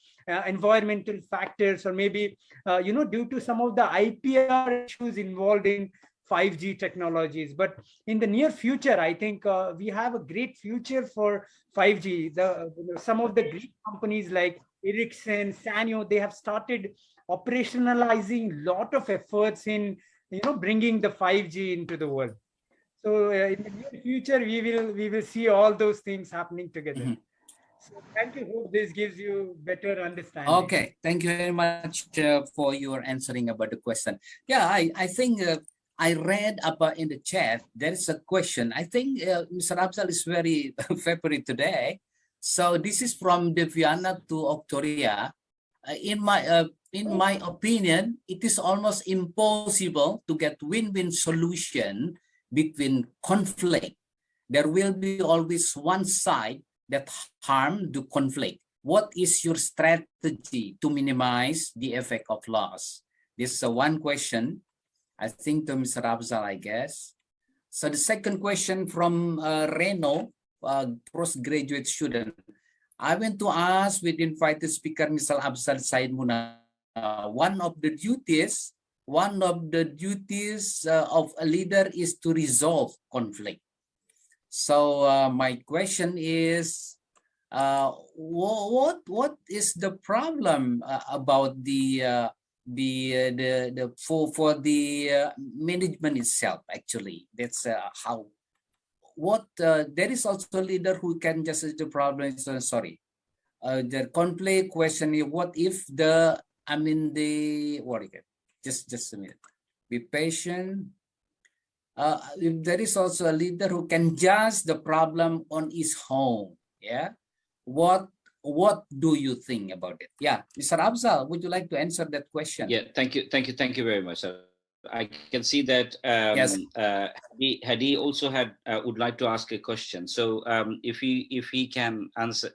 environmental factors, or maybe due to some of the IPR issues involved in 5G technologies. But in the near future, I think we have a great future for 5G. Some of the great companies like Ericsson, Sanyo, they have started operationalizing a lot of efforts in bringing the 5G into the world. So in the near future, we will see all those things happening together. So thank you. Hope this gives you better understanding. Okay, thank you very much for your answering about the question. Yeah, I think I read about in the chat, there is a question. I think Mr. Abzal is very favorite today. So this is from Deviana to Octoria. In my opinion, it is almost impossible to get win-win solution between conflict. There will be always one side that harm the conflict. What is your strategy to minimize the effect of loss? This is one question, I think, to Mr. Abzal, I guess. So the second question from Reno, postgraduate student. I want to ask with invited speaker, Mr. Abzal Said Munna, one of the duties of a leader is to resolve conflict. So my question is, what is the problem about the management itself? Actually, that's how. There is also a leader who can just the problem. Sorry, the conflict question is what if just a minute. Be patient. If there is also a leader who can judge the problem on his home, yeah. What do you think about it? Yeah, Mr. Abzal, would you like to answer that question? Yeah, thank you very much. I can see that yes. Hadi also would like to ask a question. So if he can answer,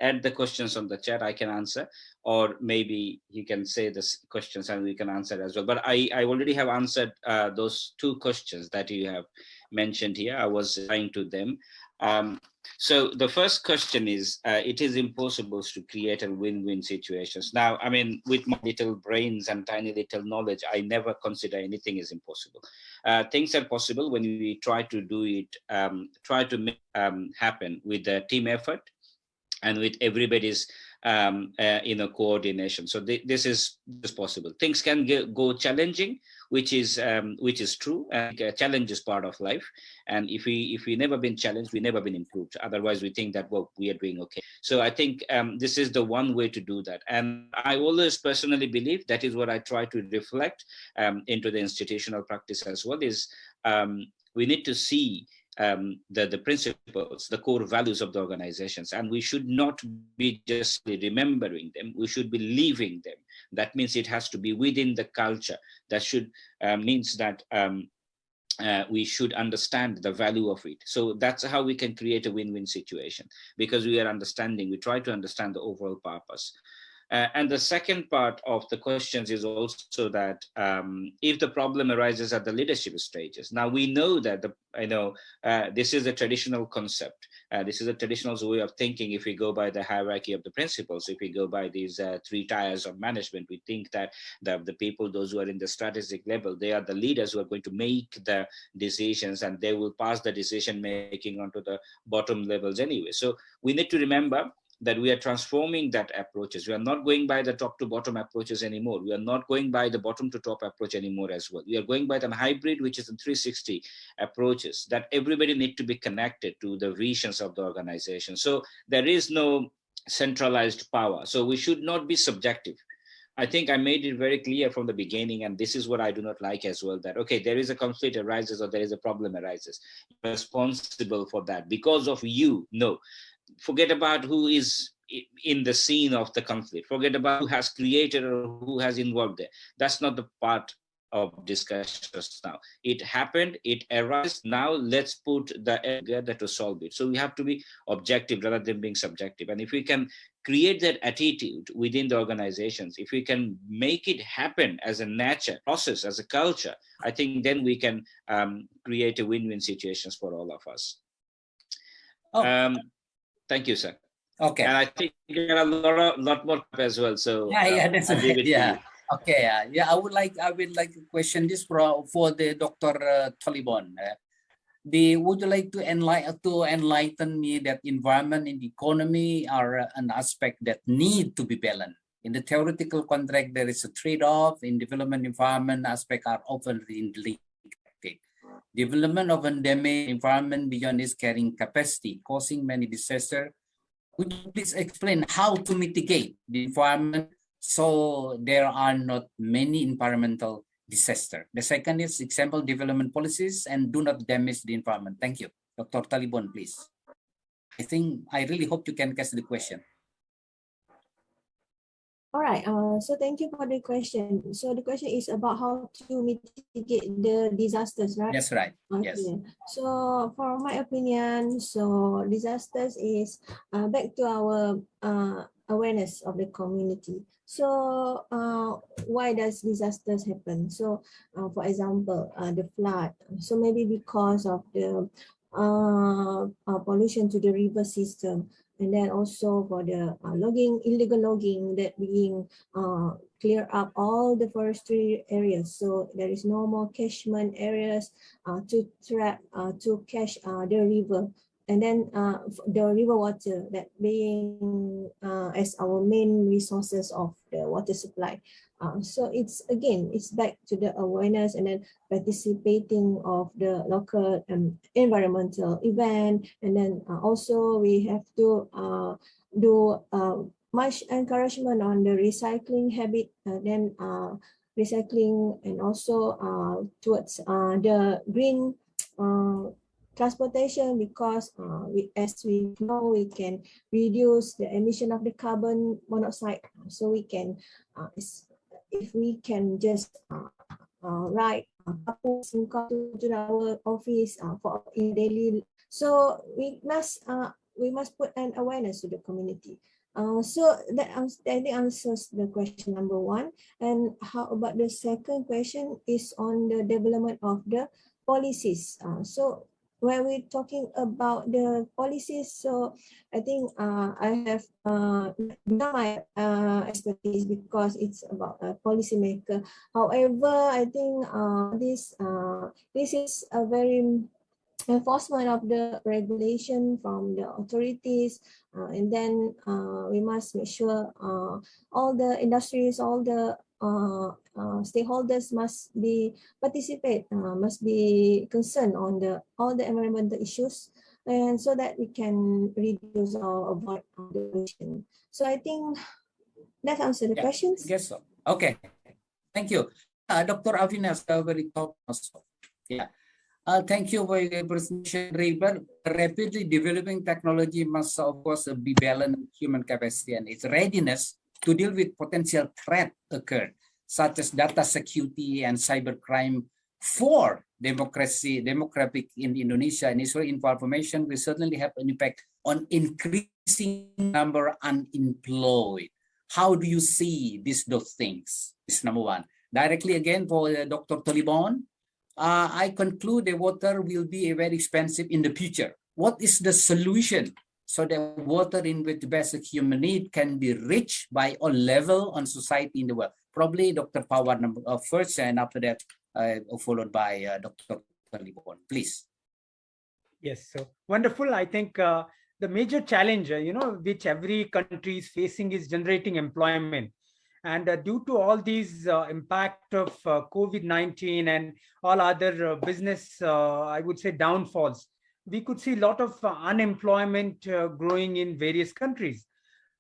add the questions on the chat, I can answer, or maybe he can say the questions and we can answer as well. But I already have answered those two questions that you have mentioned here. I was replying to them. So the first question is, it is impossible to create a win-win situations. Now, I mean, with my little brains and tiny little knowledge, I never consider anything is impossible. Things are possible when we try to do it, try to make happen with a team effort and with everybody's coordination. So this is possible. Things can go challenging, which is true. And a challenge is part of life. And if we never been challenged, we never been improved. Otherwise, we think that, well, we are doing okay. So I think this is the one way to do that. And I always personally believe that is what I try to reflect into the institutional practice as well, is we need to see the principles, the core values of the organizations, and we should not be just remembering them, we should be living them. That means it has to be within the culture. That should means that we should understand the value of it. So that's how we can create a win-win situation, because we try to understand the overall purpose. And the second part of the questions is also that if the problem arises at the leadership stages. Now we know that this is a traditional concept. This is a traditional way of thinking. If we go by the hierarchy of the principles, if we go by these 3 tiers of management, we think that the people, those who are in the strategic level, they are the leaders who are going to make the decisions, and they will pass the decision making onto the bottom levels anyway. So we need to remember that we are transforming that approaches. We are not going by the top to bottom approaches anymore. We are not going by the bottom to top approach anymore as well. We are going by the hybrid, which is in 360 approaches, that everybody need to be connected to the visions of the organization. So there is no centralized power. So we should not be subjective. I think I made it very clear from the beginning, and this is what I do not like as well, that, okay, there is a conflict arises or there is a problem arises. You're responsible for that because of you. No. Forget about who is in the scene of the conflict. Forget about who has created or who has involved there. That's not the part of discussions now. It happened, it arose. Now let's put the effort together to solve it. So we have to be objective rather than being subjective. And if we can create that attitude within the organizations, if we can make it happen as a nature process, as a culture, I think then we can create a win-win situations for all of us. Oh. Thank you, sir. Okay. And I think there are a lot more as well. So that's right. Yeah. Okay. I would like to question this for the Dr. Tolibon. Would you like to enlighten me that environment and economy are an aspect that need to be balanced? In the theoretical contract, there is a trade-off. In development environment, aspects are often interlinked. Development of endemic environment beyond its carrying capacity, causing many disasters. Would you please explain how to mitigate the environment so there are not many environmental disaster. The second is example development policies and do not damage the environment. Thank you. Dr. Talibon, please. I really hope you can catch the question. All right, so thank you for the question. So the question is about how to mitigate the disasters, right? That's right, Okay. yes. So for my opinion, so disasters is back to our awareness of the community. So why does disasters happen? So for example, the flood. So maybe because of the pollution to the river system. And then also for the illegal logging that being clear up all the forestry areas. So there is no more catchment areas to catch the river. And then the river water that being as our main resources of the water supply. So it's back to the awareness and then participating of the local environmental event. And then also we have to do much encouragement on the recycling habit, then recycling, and also towards the green transportation, because as we know, we can reduce the emission of the carbon monoxide. So we can, if we can just ride to our office for in daily, so we must put an awareness to the community. So that I think answers the question number one. And how about the second question is on the development of the policies. So when we're talking about the policies, so I think I have not my expertise because it's about a policymaker. However, I think this is a very enforcement of the regulation from the authorities, and then we must make sure all the industries, all the stakeholders must be must be concerned on all the environmental issues, and so that we can reduce or avoid the pollution. So I think that answers the questions. I guess so. Okay, thank you, Dr. Avinas. Very top also. Yeah. Thank you for your presentation, River. Rapidly developing technology must, of course, be balanced with human capacity and its readiness to deal with potential threat occurred, such as data security and cybercrime for democratic in Indonesia. And Israel information will certainly have an impact on increasing number unemployed. How do you see those things? This is number one. Directly again for Dr. Talibon. I conclude the water will be very expensive in the future. What is the solution so that water in which basic human need can be reached by all level on society in the world? Probably Dr. Pawar first, and after that followed by Dr. Talibon, please. Yes, so wonderful. I think the major challenge, which every country is facing is generating employment. And due to all these impact of COVID-19 and all other business, I would say, downfalls, we could see a lot of unemployment growing in various countries.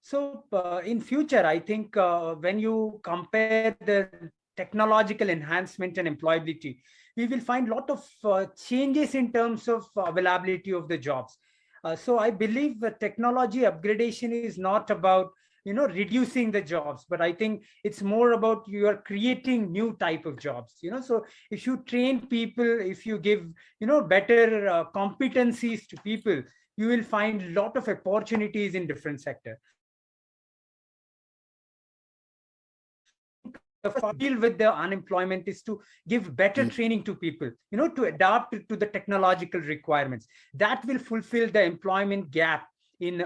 So in future, I think when you compare the technological enhancement and employability, we will find a lot of changes in terms of availability of the jobs. So I believe the technology upgradation is not about reducing the jobs, but I think it's more about you are creating new type of jobs. So if you train people, if you give better competencies to people, you will find a lot of opportunities in different sectors. The deal with the unemployment is to give better training to people, to adapt to the technological requirements that will fulfill the employment gap in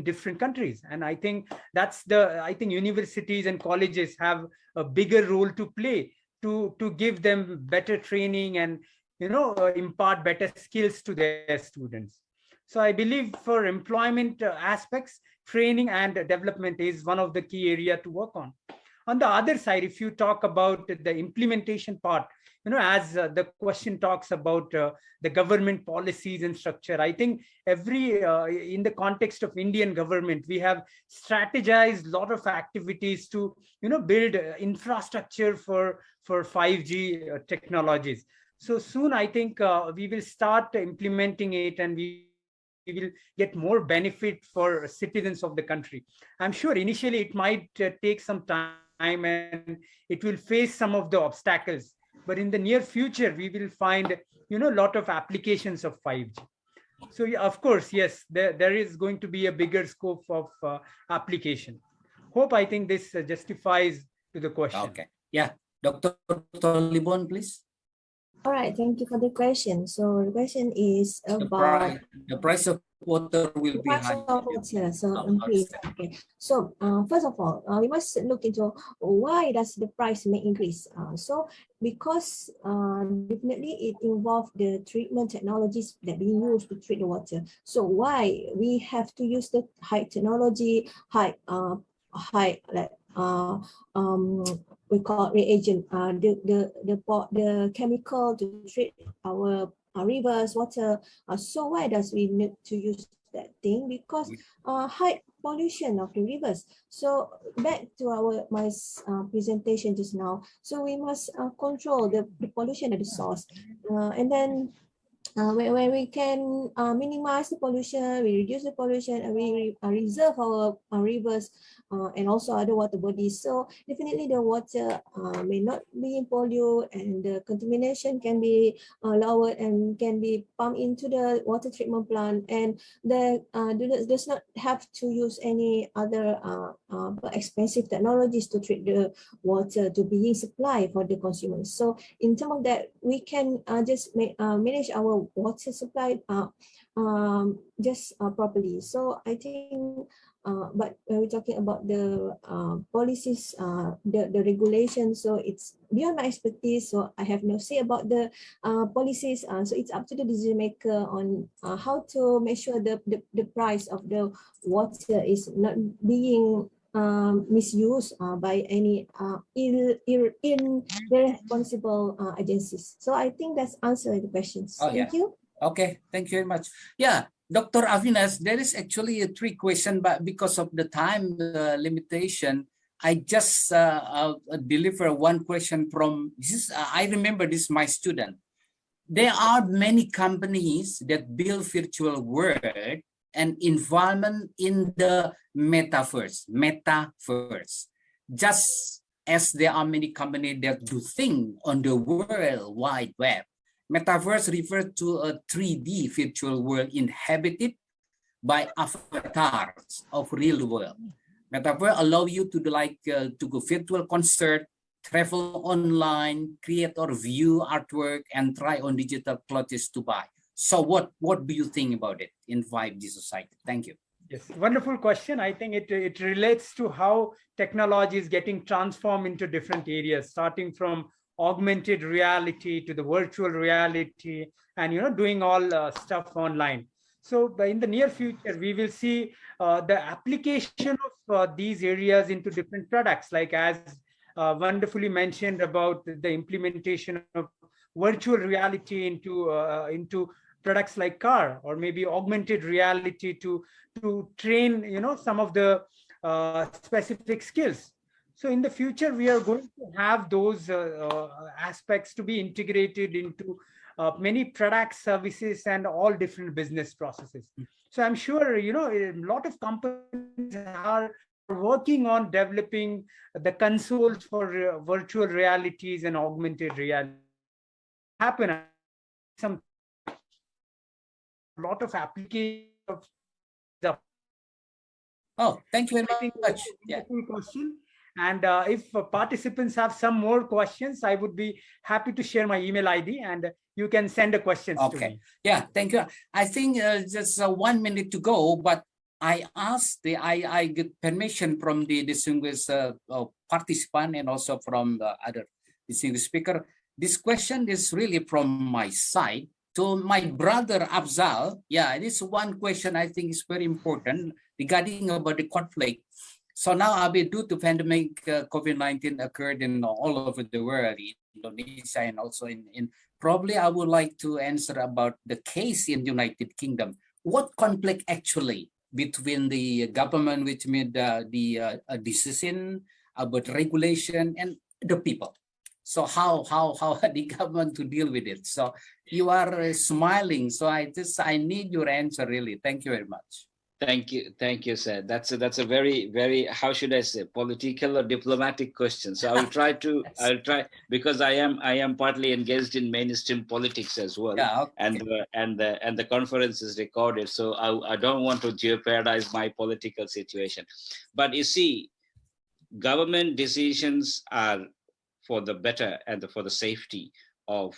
different countries. And I think I think universities and colleges have a bigger role to play to give them better training and impart better skills to their students. So I believe for employment aspects, training and development is one of the key area to work on. On the other side, if you talk about the implementation part, as the question talks about the government policies and structure, I think in the context of Indian government, we have strategized a lot of activities to, build infrastructure for 5G technologies. So soon, I think we will start implementing it, and we will get more benefit for citizens of the country. I'm sure initially it might take some time and it will face some of the obstacles. But in the near future, we will find, a lot of applications of 5G. So yeah, of course, yes, there is going to be a bigger scope of application. I think this justifies to the question. Okay. Yeah. Dr. Tolibon, please. All right, thank you for the question. So the question is about the price of water will be high. Okay. So first of all, we must look into why does the price may increase. So because definitely it involves the treatment technologies that we use to treat the water. So why we have to use the high technology, we call reagent, the chemical to treat our rivers, water. So why does we need to use that thing? Because high pollution of the rivers. So back to my presentation just now. So we must control the pollution at the source, and then when we can minimize the pollution, we reduce the pollution, and we reserve our rivers and also other water bodies. So definitely the water may not be polluted, and the contamination can be lowered and can be pumped into the water treatment plant, and does not have to use any other expensive technologies to treat the water to being supplied for the consumers. So in terms of that, we can just manage our water supply properly. So I think, but when we're talking about the policies, the regulations, so it's beyond my expertise. So I have no say about the policies. So it's up to the decision maker on how to make sure the price of the water is not being misused by any irresponsible agencies. So I think that's answered the questions. Thank you. Okay, thank you very much. Yeah, Dr. Avinas, there is actually a 3 question, but because of the time limitation, I just deliver one question from this. I remember this, my student. There are many companies that build virtual world and environment in the metaverse, just as there are many companies that do things on the World Wide Web. Metaverse refers to a 3D virtual world inhabited by avatars of real world. Metaverse allow you to to go virtual concert, travel online, create or view artwork, and try on digital clothes to buy. So what do you think about it in 5G society? Thank you. Yes, wonderful question. I think it relates to how technology is getting transformed into different areas, starting from augmented reality to the virtual reality, and doing all stuff online. So in the near future, we will see the application of these areas into different products, like as wonderfully mentioned about the implementation of virtual reality into products like car, or maybe augmented reality to train some of the specific skills. So in the future, we are going to have those aspects to be integrated into many products, services, and all different business processes. So I'm sure a lot of companies are working on developing the consoles for virtual realities and augmented reality. Happen some lot of applications. Oh, thank you very much. Yeah. Question. And if participants have some more questions, I would be happy to share my email ID, and you can send the questions to me. Yeah, thank you. I think just 1 minute to go, but I get permission from the distinguished participant and also from the other distinguished speaker. This question is really from my side to my brother Afzal. Yeah, this one question I think is very important regarding about the conflict. So now, due to pandemic, COVID-19 occurred in all over the world, in Indonesia and also in probably I would like to answer about the case in United Kingdom. What conflict actually between the government which made the decision about regulation and the people? So how the government to deal with it? So you are smiling. So I need your answer really. Thank you very much. Thank you, sir. That's a very, very, how should I say, political or diplomatic question. So I'll try because I am partly engaged in mainstream politics as well. Yeah, okay. And the conference is recorded, so I don't want to jeopardize my political situation. But you see, government decisions are for the better and for the safety of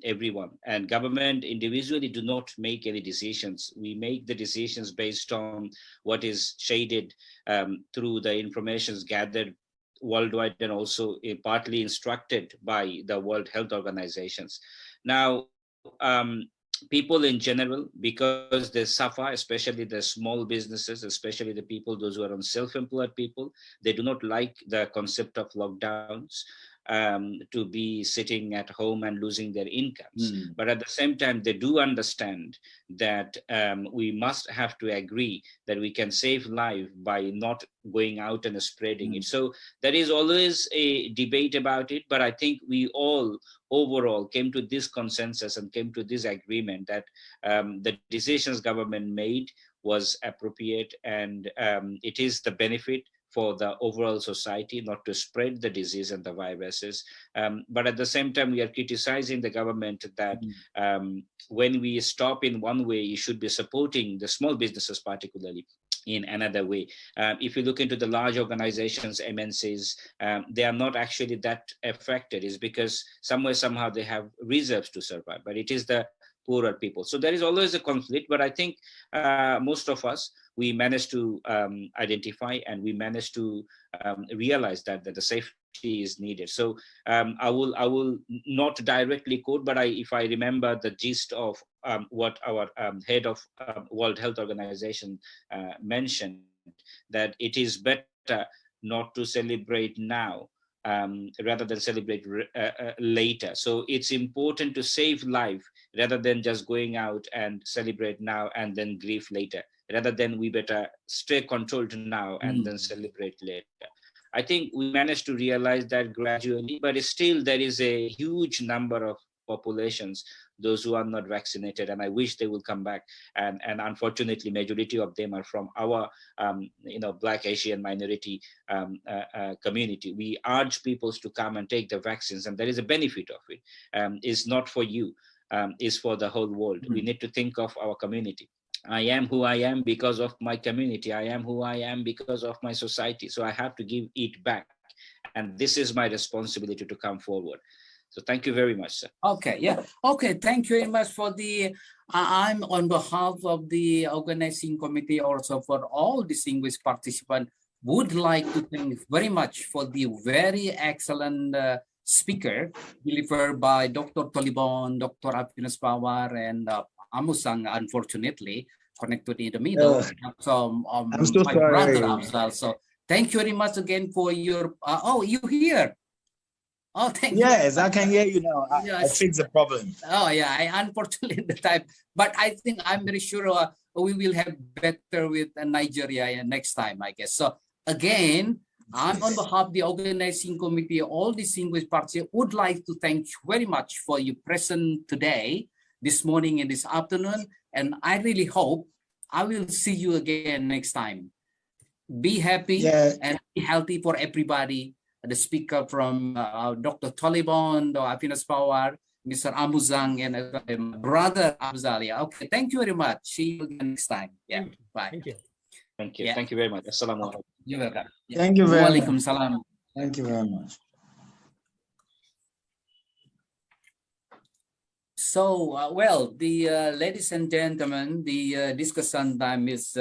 everyone, and government individually do not make any decisions. We make the decisions based on what is shaded through the informations gathered worldwide and also partly instructed by the World Health Organizations. Now, people in general, because they suffer, especially the small businesses, especially the people, those who are on self-employed people, they do not like the concept of lockdowns. To be sitting at home and losing their incomes. But at the same time, they do understand that we must have to agree that we can save life by not going out and spreading it. So there is always a debate about it, but I think we all overall came to this consensus and came to this agreement that the decisions government made was appropriate, and it is the benefit for the overall society not to spread the disease and the viruses. But at the same time, we are criticizing the government that when we stop in one way, you should be supporting the small businesses particularly in another way. If you look into the large organizations, MNCs, they are not actually that affected. It's because somehow they have reserves to survive, but it is the poorer people. So there is always a conflict, but I think most of us, we managed to identify and we managed to realize that the safety is needed. So I will not directly quote, but if I remember the gist of what our head of World Health Organization mentioned, that it is better not to celebrate now rather than celebrate later. So it's important to save life rather than just going out and celebrate now and then grieve later. Rather than we better stay controlled now and then celebrate later. I think we managed to realize that gradually, but still there is a huge number of populations, those who are not vaccinated, and I wish they will come back. And unfortunately, majority of them are from our, Black Asian minority community. We urge people to come and take the vaccines, and there is a benefit of it. It's not for you, it's for the whole world. We need to think of our community. I am who I am because of my community. I am who I am because of my society. So I have to give it back. And this is my responsibility to come forward. So thank you very much, sir. Okay, yeah. Okay, thank you very much for the, I'm on behalf of the organizing committee, also for all distinguished participants, would like to thank very much for the very excellent speaker delivered by Dr. Tolibon, Dr. Avinas Pawar, and Amusang, unfortunately, connected in the middle. So I'm so my sorry. brother Afzal. So thank you very much again for your, oh, you here? Oh, thank you. Yes, I can hear you now. I Yes. fixed the problem. Oh, yeah, I unfortunately the time, but I think I'm very sure we will have better with Nigeria next time, I guess. So again, I'm on behalf of the organizing committee, all distinguished parties would like to thank you very much for your presence today, this morning and this afternoon. And I really hope I will see you again next time. Be happy and be healthy for everybody. The speaker from Dr. Tolibon, Dr. Avinas Pawar, Mr. Amuzang, and my brother Afzal. Yeah. Okay, thank you very much. See you again next time. Yeah, bye. Thank you. Thank you. Yeah. Thank you very much. Assalamu alaikum. You're welcome. Yeah. Thank you very Walaikum much. salam. Thank you very much. So, well, the ladies and gentlemen, the discussion time is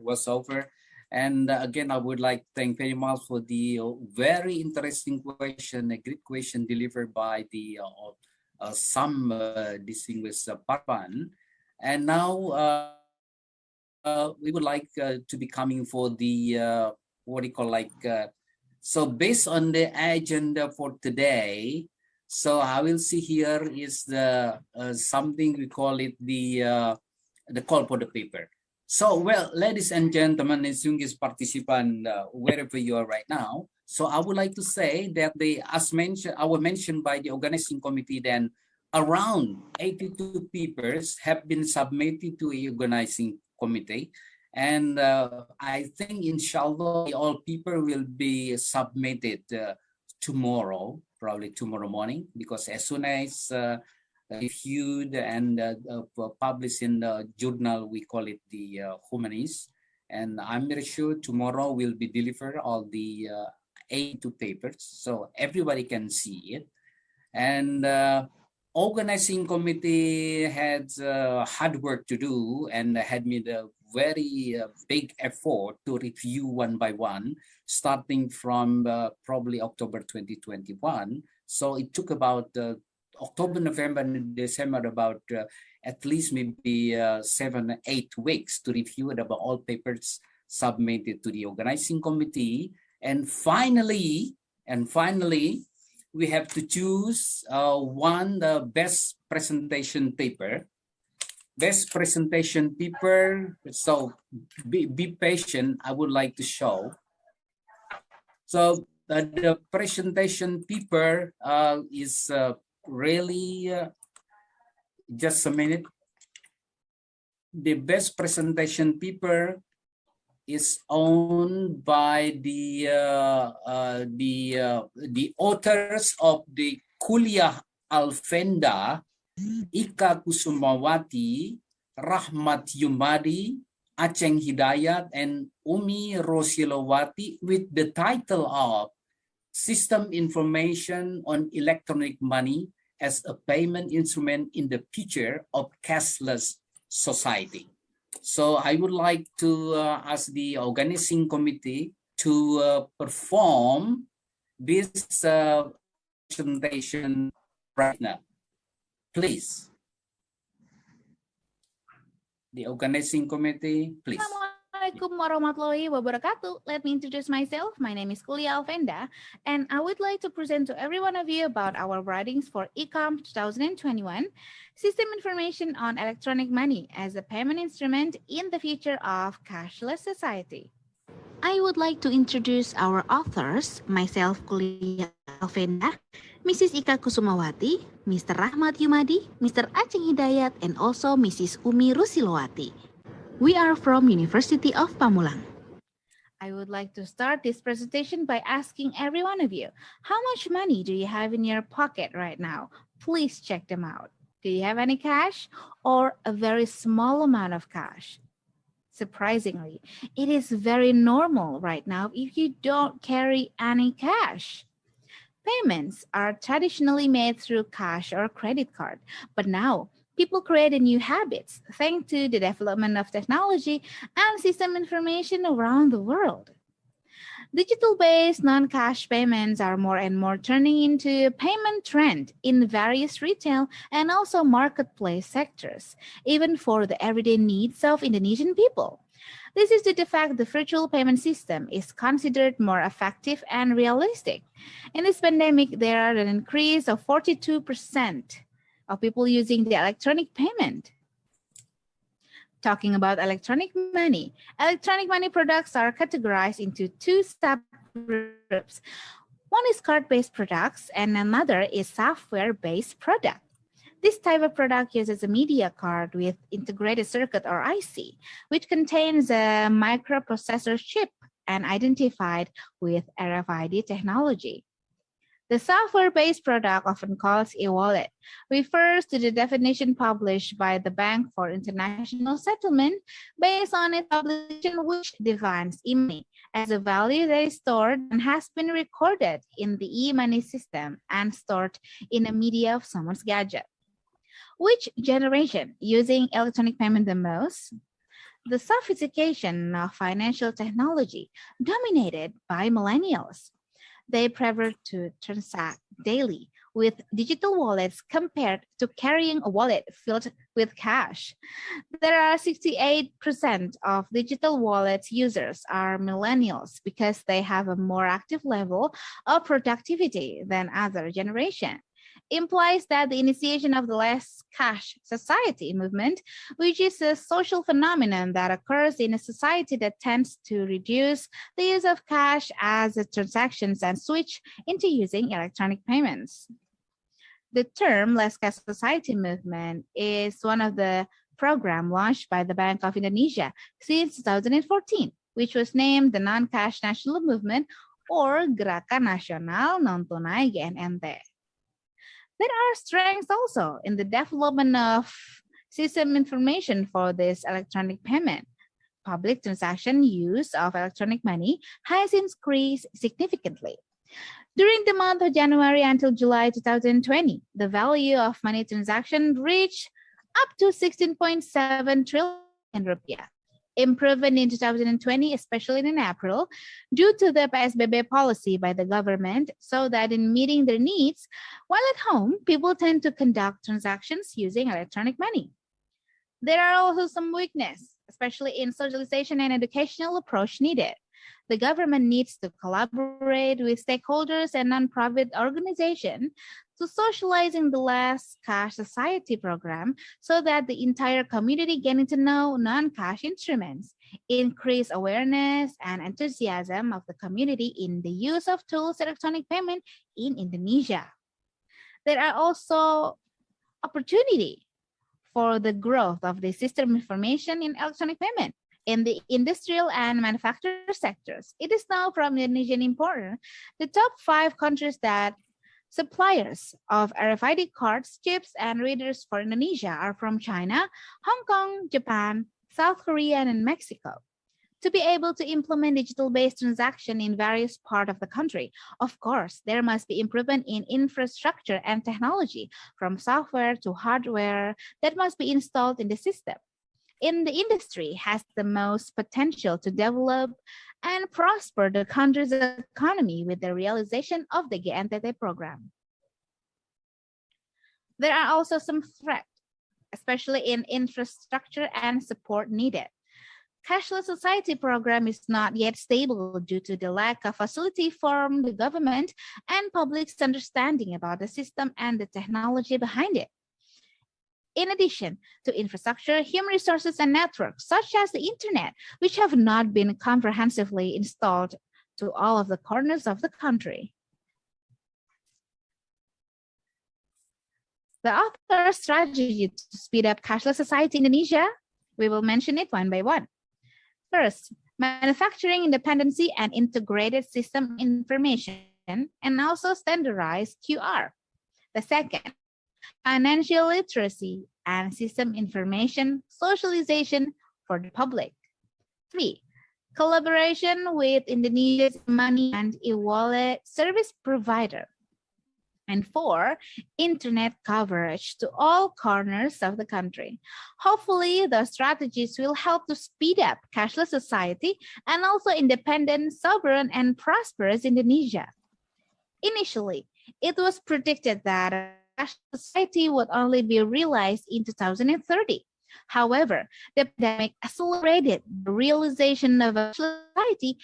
was over. And again, I would like to thank very much for the very interesting question, a great question delivered by the some distinguished participant. And now we would like to be coming for the what do you call so based on the agenda for today, so I will see here is the something we call it the call for the paper. So, well, ladies and gentlemen, distinguished participants, wherever you are right now, so I would like to say that as mentioned by the organizing committee, then around 82 papers have been submitted to the organizing committee. And I think, inshallah, all paper will be submitted tomorrow, probably tomorrow morning, because as soon as reviewed and published in the journal, we call it the Humanis. And I'm very sure tomorrow will be delivered all the 82 papers, so everybody can see it. And organizing committee had hard work to do and had made a very big effort to review one by one, starting from probably October 2021. So it took about October, November, and December, about at least maybe 7 or 8 weeks to review it about all papers submitted to the organizing committee. And finally, we have to choose the best presentation paper. Best presentation paper. So be patient. I would like to show. So the presentation paper is really just a minute. The best presentation paper is owned by the authors of the Kuliah Alfenda, Ika Kusumawati, Rahmat Yumadi, Aceng Hidayat, and Umi Rosilowati, with the title of System Information on Electronic Money as a Payment Instrument in the Future of Cashless Society. So I would like to ask the organizing committee to perform this presentation right now. Please. The organizing committee, please. Assalamualaikum warahmatullahi wabarakatuh. Let me introduce myself. My name is Kuliah Alfenda, and I would like to present to every one of you about our writings for ICOM21, System Information on Electronic Money as a Payment Instrument in the Future of Cashless Society. I would like to introduce our authors, myself, Kuliah Alfenda, Mrs. Ika Kusumawati, Mr. Rahmat Yumadi, Mr. Aceng Hidayat, and also Mrs. Umi Rusilowati. We are from University of Pamulang. I would like to start this presentation by asking every one of you, how much money do you have in your pocket right now? Please check them out. Do you have any cash or a very small amount of cash? Surprisingly, it is very normal right now if you don't carry any cash. Payments are traditionally made through cash or credit card, but now people create new habits thanks to the development of technology and system information around the world. Digital-based non-cash payments are more and more turning into a payment trend in various retail and also marketplace sectors, even for the everyday needs of Indonesian people. This is due to the fact the virtual payment system is considered more effective and realistic. In this pandemic, there are an increase of 42% of people using the electronic payment. Talking about electronic money products are categorized into two subgroups. One is card-based products and another is software-based product. This type of product uses a media card with integrated circuit or IC, which contains a microprocessor chip and identified with RFID technology. The software-based product, often called e-wallet, refers to the definition published by the Bank for International Settlement based on its publication, which defines e-money as a value that is stored and has been recorded in the e-money system and stored in a media of someone's gadget. Which generation using electronic payment the most? The sophistication of financial technology dominated by millennials. They prefer to transact daily with digital wallets compared to carrying a wallet filled with cash. There are 68% of digital wallet users are millennials because they have a more active level of productivity than other generation. Implies that the initiation of the less cash society movement, which is a social phenomenon that occurs in a society that tends to reduce the use of cash as a transactions and switch into using electronic payments. The term less cash society movement is one of the programs launched by the Bank of Indonesia since 2014, which was named the Non-Cash National Movement or Gerakan Nasional Non-Tunai GNNT. There are strengths also in the development of system information for this electronic payment. Public transaction use of electronic money has increased significantly. During the month of January until July 2020, the value of money transaction reached up to 16.7 trillion rupiah. Improvement in 2020, especially in April, due to the PSBB policy by the government, so that in meeting their needs, while at home, people tend to conduct transactions using electronic money. There are also some weaknesses, especially in socialization and educational approach needed. The government needs to collaborate with stakeholders and non-profit organizations to socializing the less cash society program so that the entire community getting to know non-cash instruments, increase awareness and enthusiasm of the community in the use of tools electronic payment in Indonesia. There are also opportunity for the growth of the system information in electronic payment. In the industrial and manufacturing sectors, it is now from Indonesian importer, the top 5 countries that suppliers of RFID cards, chips, and readers for Indonesia are from China, Hong Kong, Japan, South Korea, and Mexico. To be able to implement digital-based transaction in various parts of the country, of course, there must be improvement in infrastructure and technology, from software to hardware that must be installed in the system. In the industry has the most potential to develop and prosper the country's economy with the realization of the GNTT program. There are also some threats, especially in infrastructure and support needed. Cashless society program is not yet stable due to the lack of facility from the government and public's understanding about the system and the technology behind it. In addition to infrastructure, human resources and networks, such as the internet, which have not been comprehensively installed to all of the corners of the country. The author's strategy to speed up cashless society in Indonesia, we will mention it one by one. First, manufacturing independency and integrated system information, and also standardized QR. The second, financial literacy and system information socialization for the public. 3, collaboration with Indonesia's money and e-wallet service provider. And 4, internet coverage to all corners of the country. Hopefully, the strategies will help to speed up cashless society and also independent, sovereign, and prosperous Indonesia. Initially, it was predicted that cashless society would only be realized in 2030. However, the pandemic accelerated the realization of a society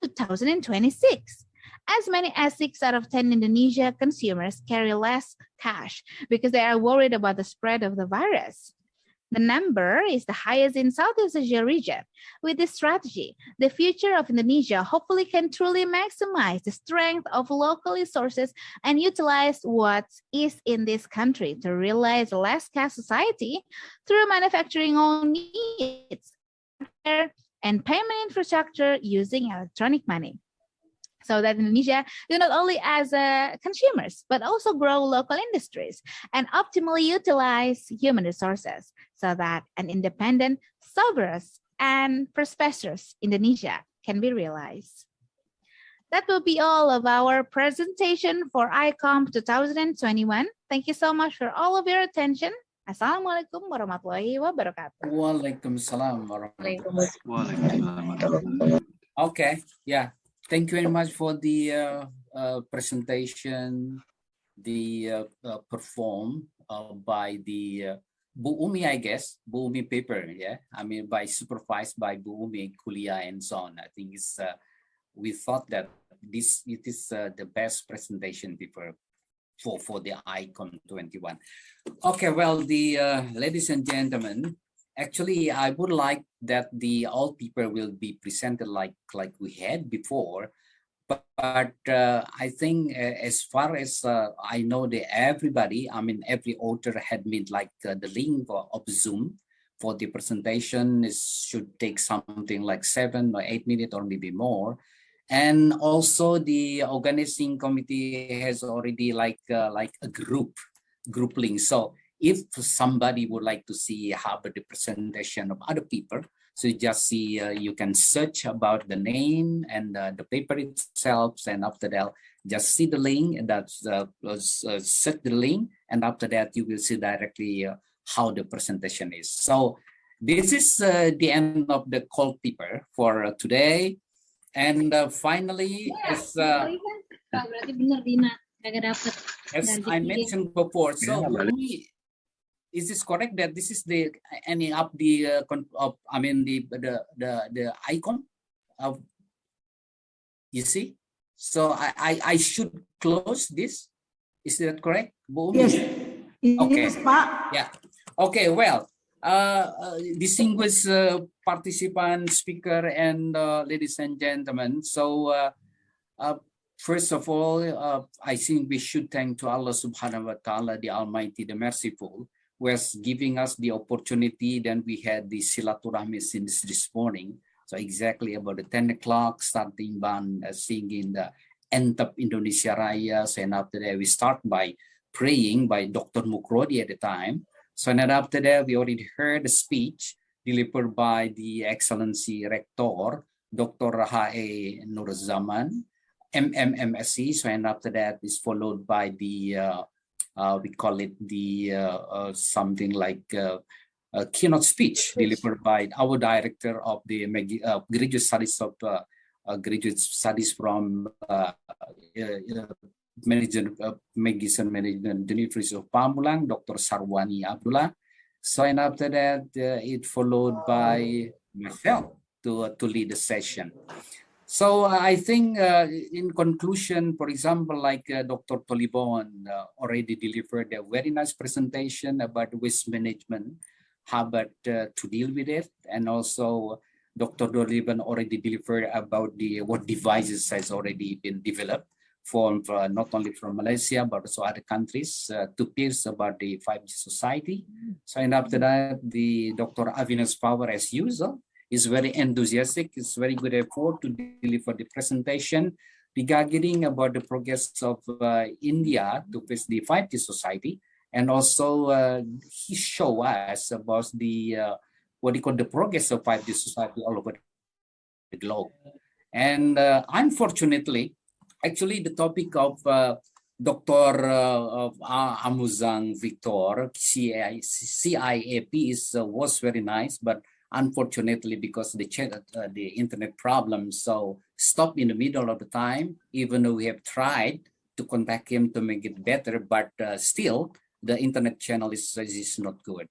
in 2026. As many as 6 out of 10 Indonesia consumers carry less cash because they are worried about the spread of the virus. The number is the highest in Southeast Asia region. With this strategy, the future of Indonesia hopefully can truly maximize the strength of local resources and utilize what is in this country to realize a less cash society through manufacturing own needs and payment infrastructure using electronic money. So that Indonesia do not only as consumers, but also grow local industries and optimally utilize human resources so that an independent, sovereign, and prosperous Indonesia can be realized. That will be all of our presentation for ICOM 2021. Thank you so much for all of your attention. Assalamualaikum warahmatullahi wabarakatuh. Waalaikumsalam warahmatullahi wabarakatuh. Okay, yeah. Thank you very much for the presentation, performed by the Bu Umi, I guess, Bu Umi paper, yeah. I mean, supervised by Bu Umi, Kuliah, and so on. I think it's we thought that it is the best presentation paper for the ICOM21. Okay, well, the ladies and gentlemen, actually, I would like that all people will be presented like we had before. But I think as far as I know, everybody, I mean, every author had made like the link of Zoom for the presentation. It should take something like 7 or 8 minutes or maybe more. And also the organizing committee has already like a group link. So if somebody would like to see how the presentation of other people, so you just see, you can search about the name and the paper itself, and after that, just see the link, and that's set the link, and after that, you will see directly how the presentation is. So this is the end of the call paper for today. And finally, as I mentioned before, so is this correct that this is the ending up the I mean the icon of, you see? So I should close this. Is that correct? Yes. Okay. Yes, Pak. Yeah. Okay. Well, distinguished participant, speaker, and ladies and gentlemen. So first of all, I think we should thank to Allah Subhanahu wa Taala, the Almighty, the Merciful, was giving us the opportunity. Then we had the silaturahmi since this morning. So exactly about the 10 o'clock, starting band singing the Int'l Indonesia Raya. So, and after that, we start by praying by Dr. Mukrodi at the time. So and then after that, we already heard a speech delivered by the Excellency Rector, Dr. H.E. Nurzaman, M.Si. So and after that is followed by the we call it the something like a keynote speech delivered by our director of the graduate studies from Magister Management, the Universitas of Pamulang, Dr. Sarwani Abdullah. So and after that, it followed by myself to lead the session. So I think in conclusion, for example, like Dr. Tolibon already delivered a very nice presentation about waste management, how about to deal with it. And also Dr. Tolibon already delivered about what devices has already been developed from not only from Malaysia, but also other countries to peers about the 5G society. So and after that, the Dr. Avinash Power, as usual, is very enthusiastic. It's very good effort to deliver the presentation regarding about the progress of India to face the 5G society. And also he showed us about the, what do you call, the progress of 5G society all over the globe. And unfortunately, actually the topic of Dr. Amuzang Victor, CIAP was very nice, but unfortunately, because the internet problem, so stopped in the middle of the time, even though we have tried to contact him to make it better, but still the internet channel is not good.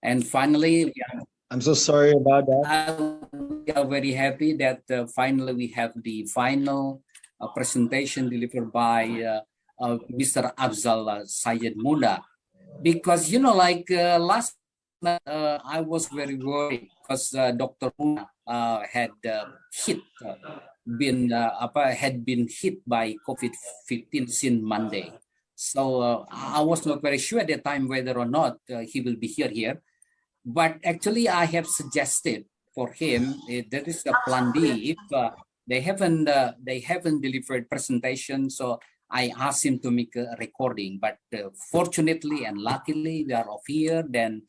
And finally, I'm so sorry about that. We are very happy that finally we have the final presentation delivered by Mr. Afzal Syed Munna, because like last night I was very worried because Dr. Munna had been hit by COVID-19 since Monday. So I was not very sure at the time whether or not he will be here. But actually, I have suggested for him there is a plan B if they haven't delivered presentation. So I asked him to make a recording. But fortunately and luckily, we are off here. Then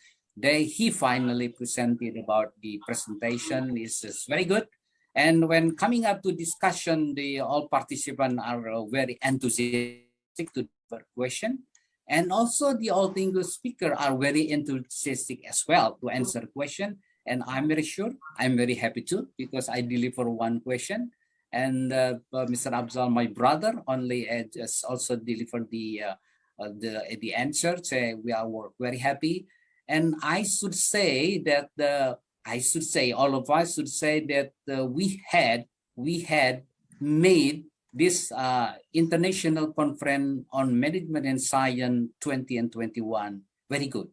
he finally presented about the presentation. Is very good. And when coming up to discussion, all participants are very enthusiastic to the question. And also the all English speakers are very enthusiastic as well to answer the question. And I'm very sure, I'm very happy too, because I deliver one question. And Mr. Afzal, my brother, only has also delivered the the answer. We are very happy, and I should say that all of us should say that we had made this international conference on management and science 20 and 21 very good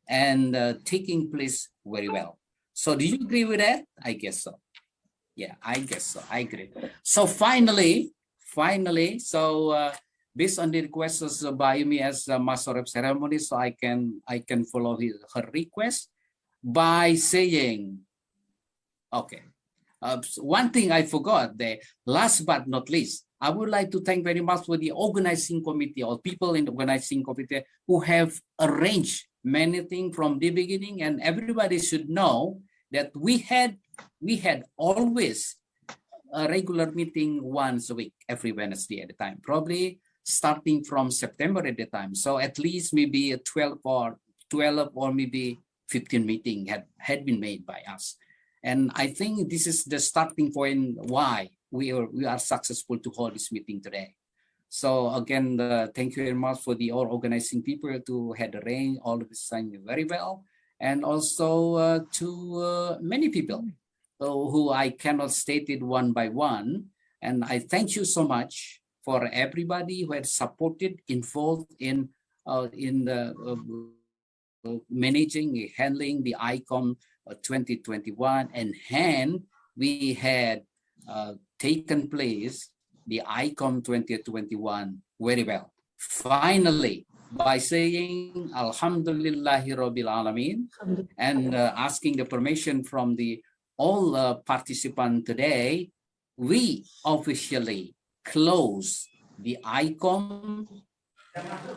and taking place very well. So do you agree with that? I guess so. Yeah, I guess so. I agree. So finally, so based on the requests by me as Master of Ceremony, so I can follow her request by saying, okay. One thing I forgot, last but not least, I would like to thank very much for the organizing committee or people in the organizing committee who have arranged many things from the beginning, and everybody should know that we had always a regular meeting once a week, every Wednesday at a time, probably starting from September at the time. So at least maybe 12 or maybe 15 meetings had been made by us. And I think this is the starting point why we are successful to hold this meeting today. So again, thank you very much for the all organizing people to had arranged all of this time very well, and also to many people who I cannot state it one by one. And I thank you so much for everybody who had supported, involved in managing, handling the ICOM 2021, and we had taken place the ICOM 2021 very well. Finally, by saying Alhamdulillahi Rabbil Alameen and asking the permission from all participants today, we officially close the ICOM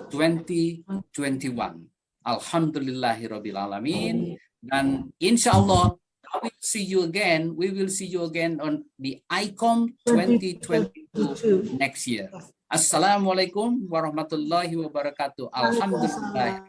2021. Alhamdulillahi Rabbil Alameen. And inshallah, we will see you again on the ICOM 2022 next year. Assalamualaikum warahmatullahi wabarakatuh. Alhamdulillah.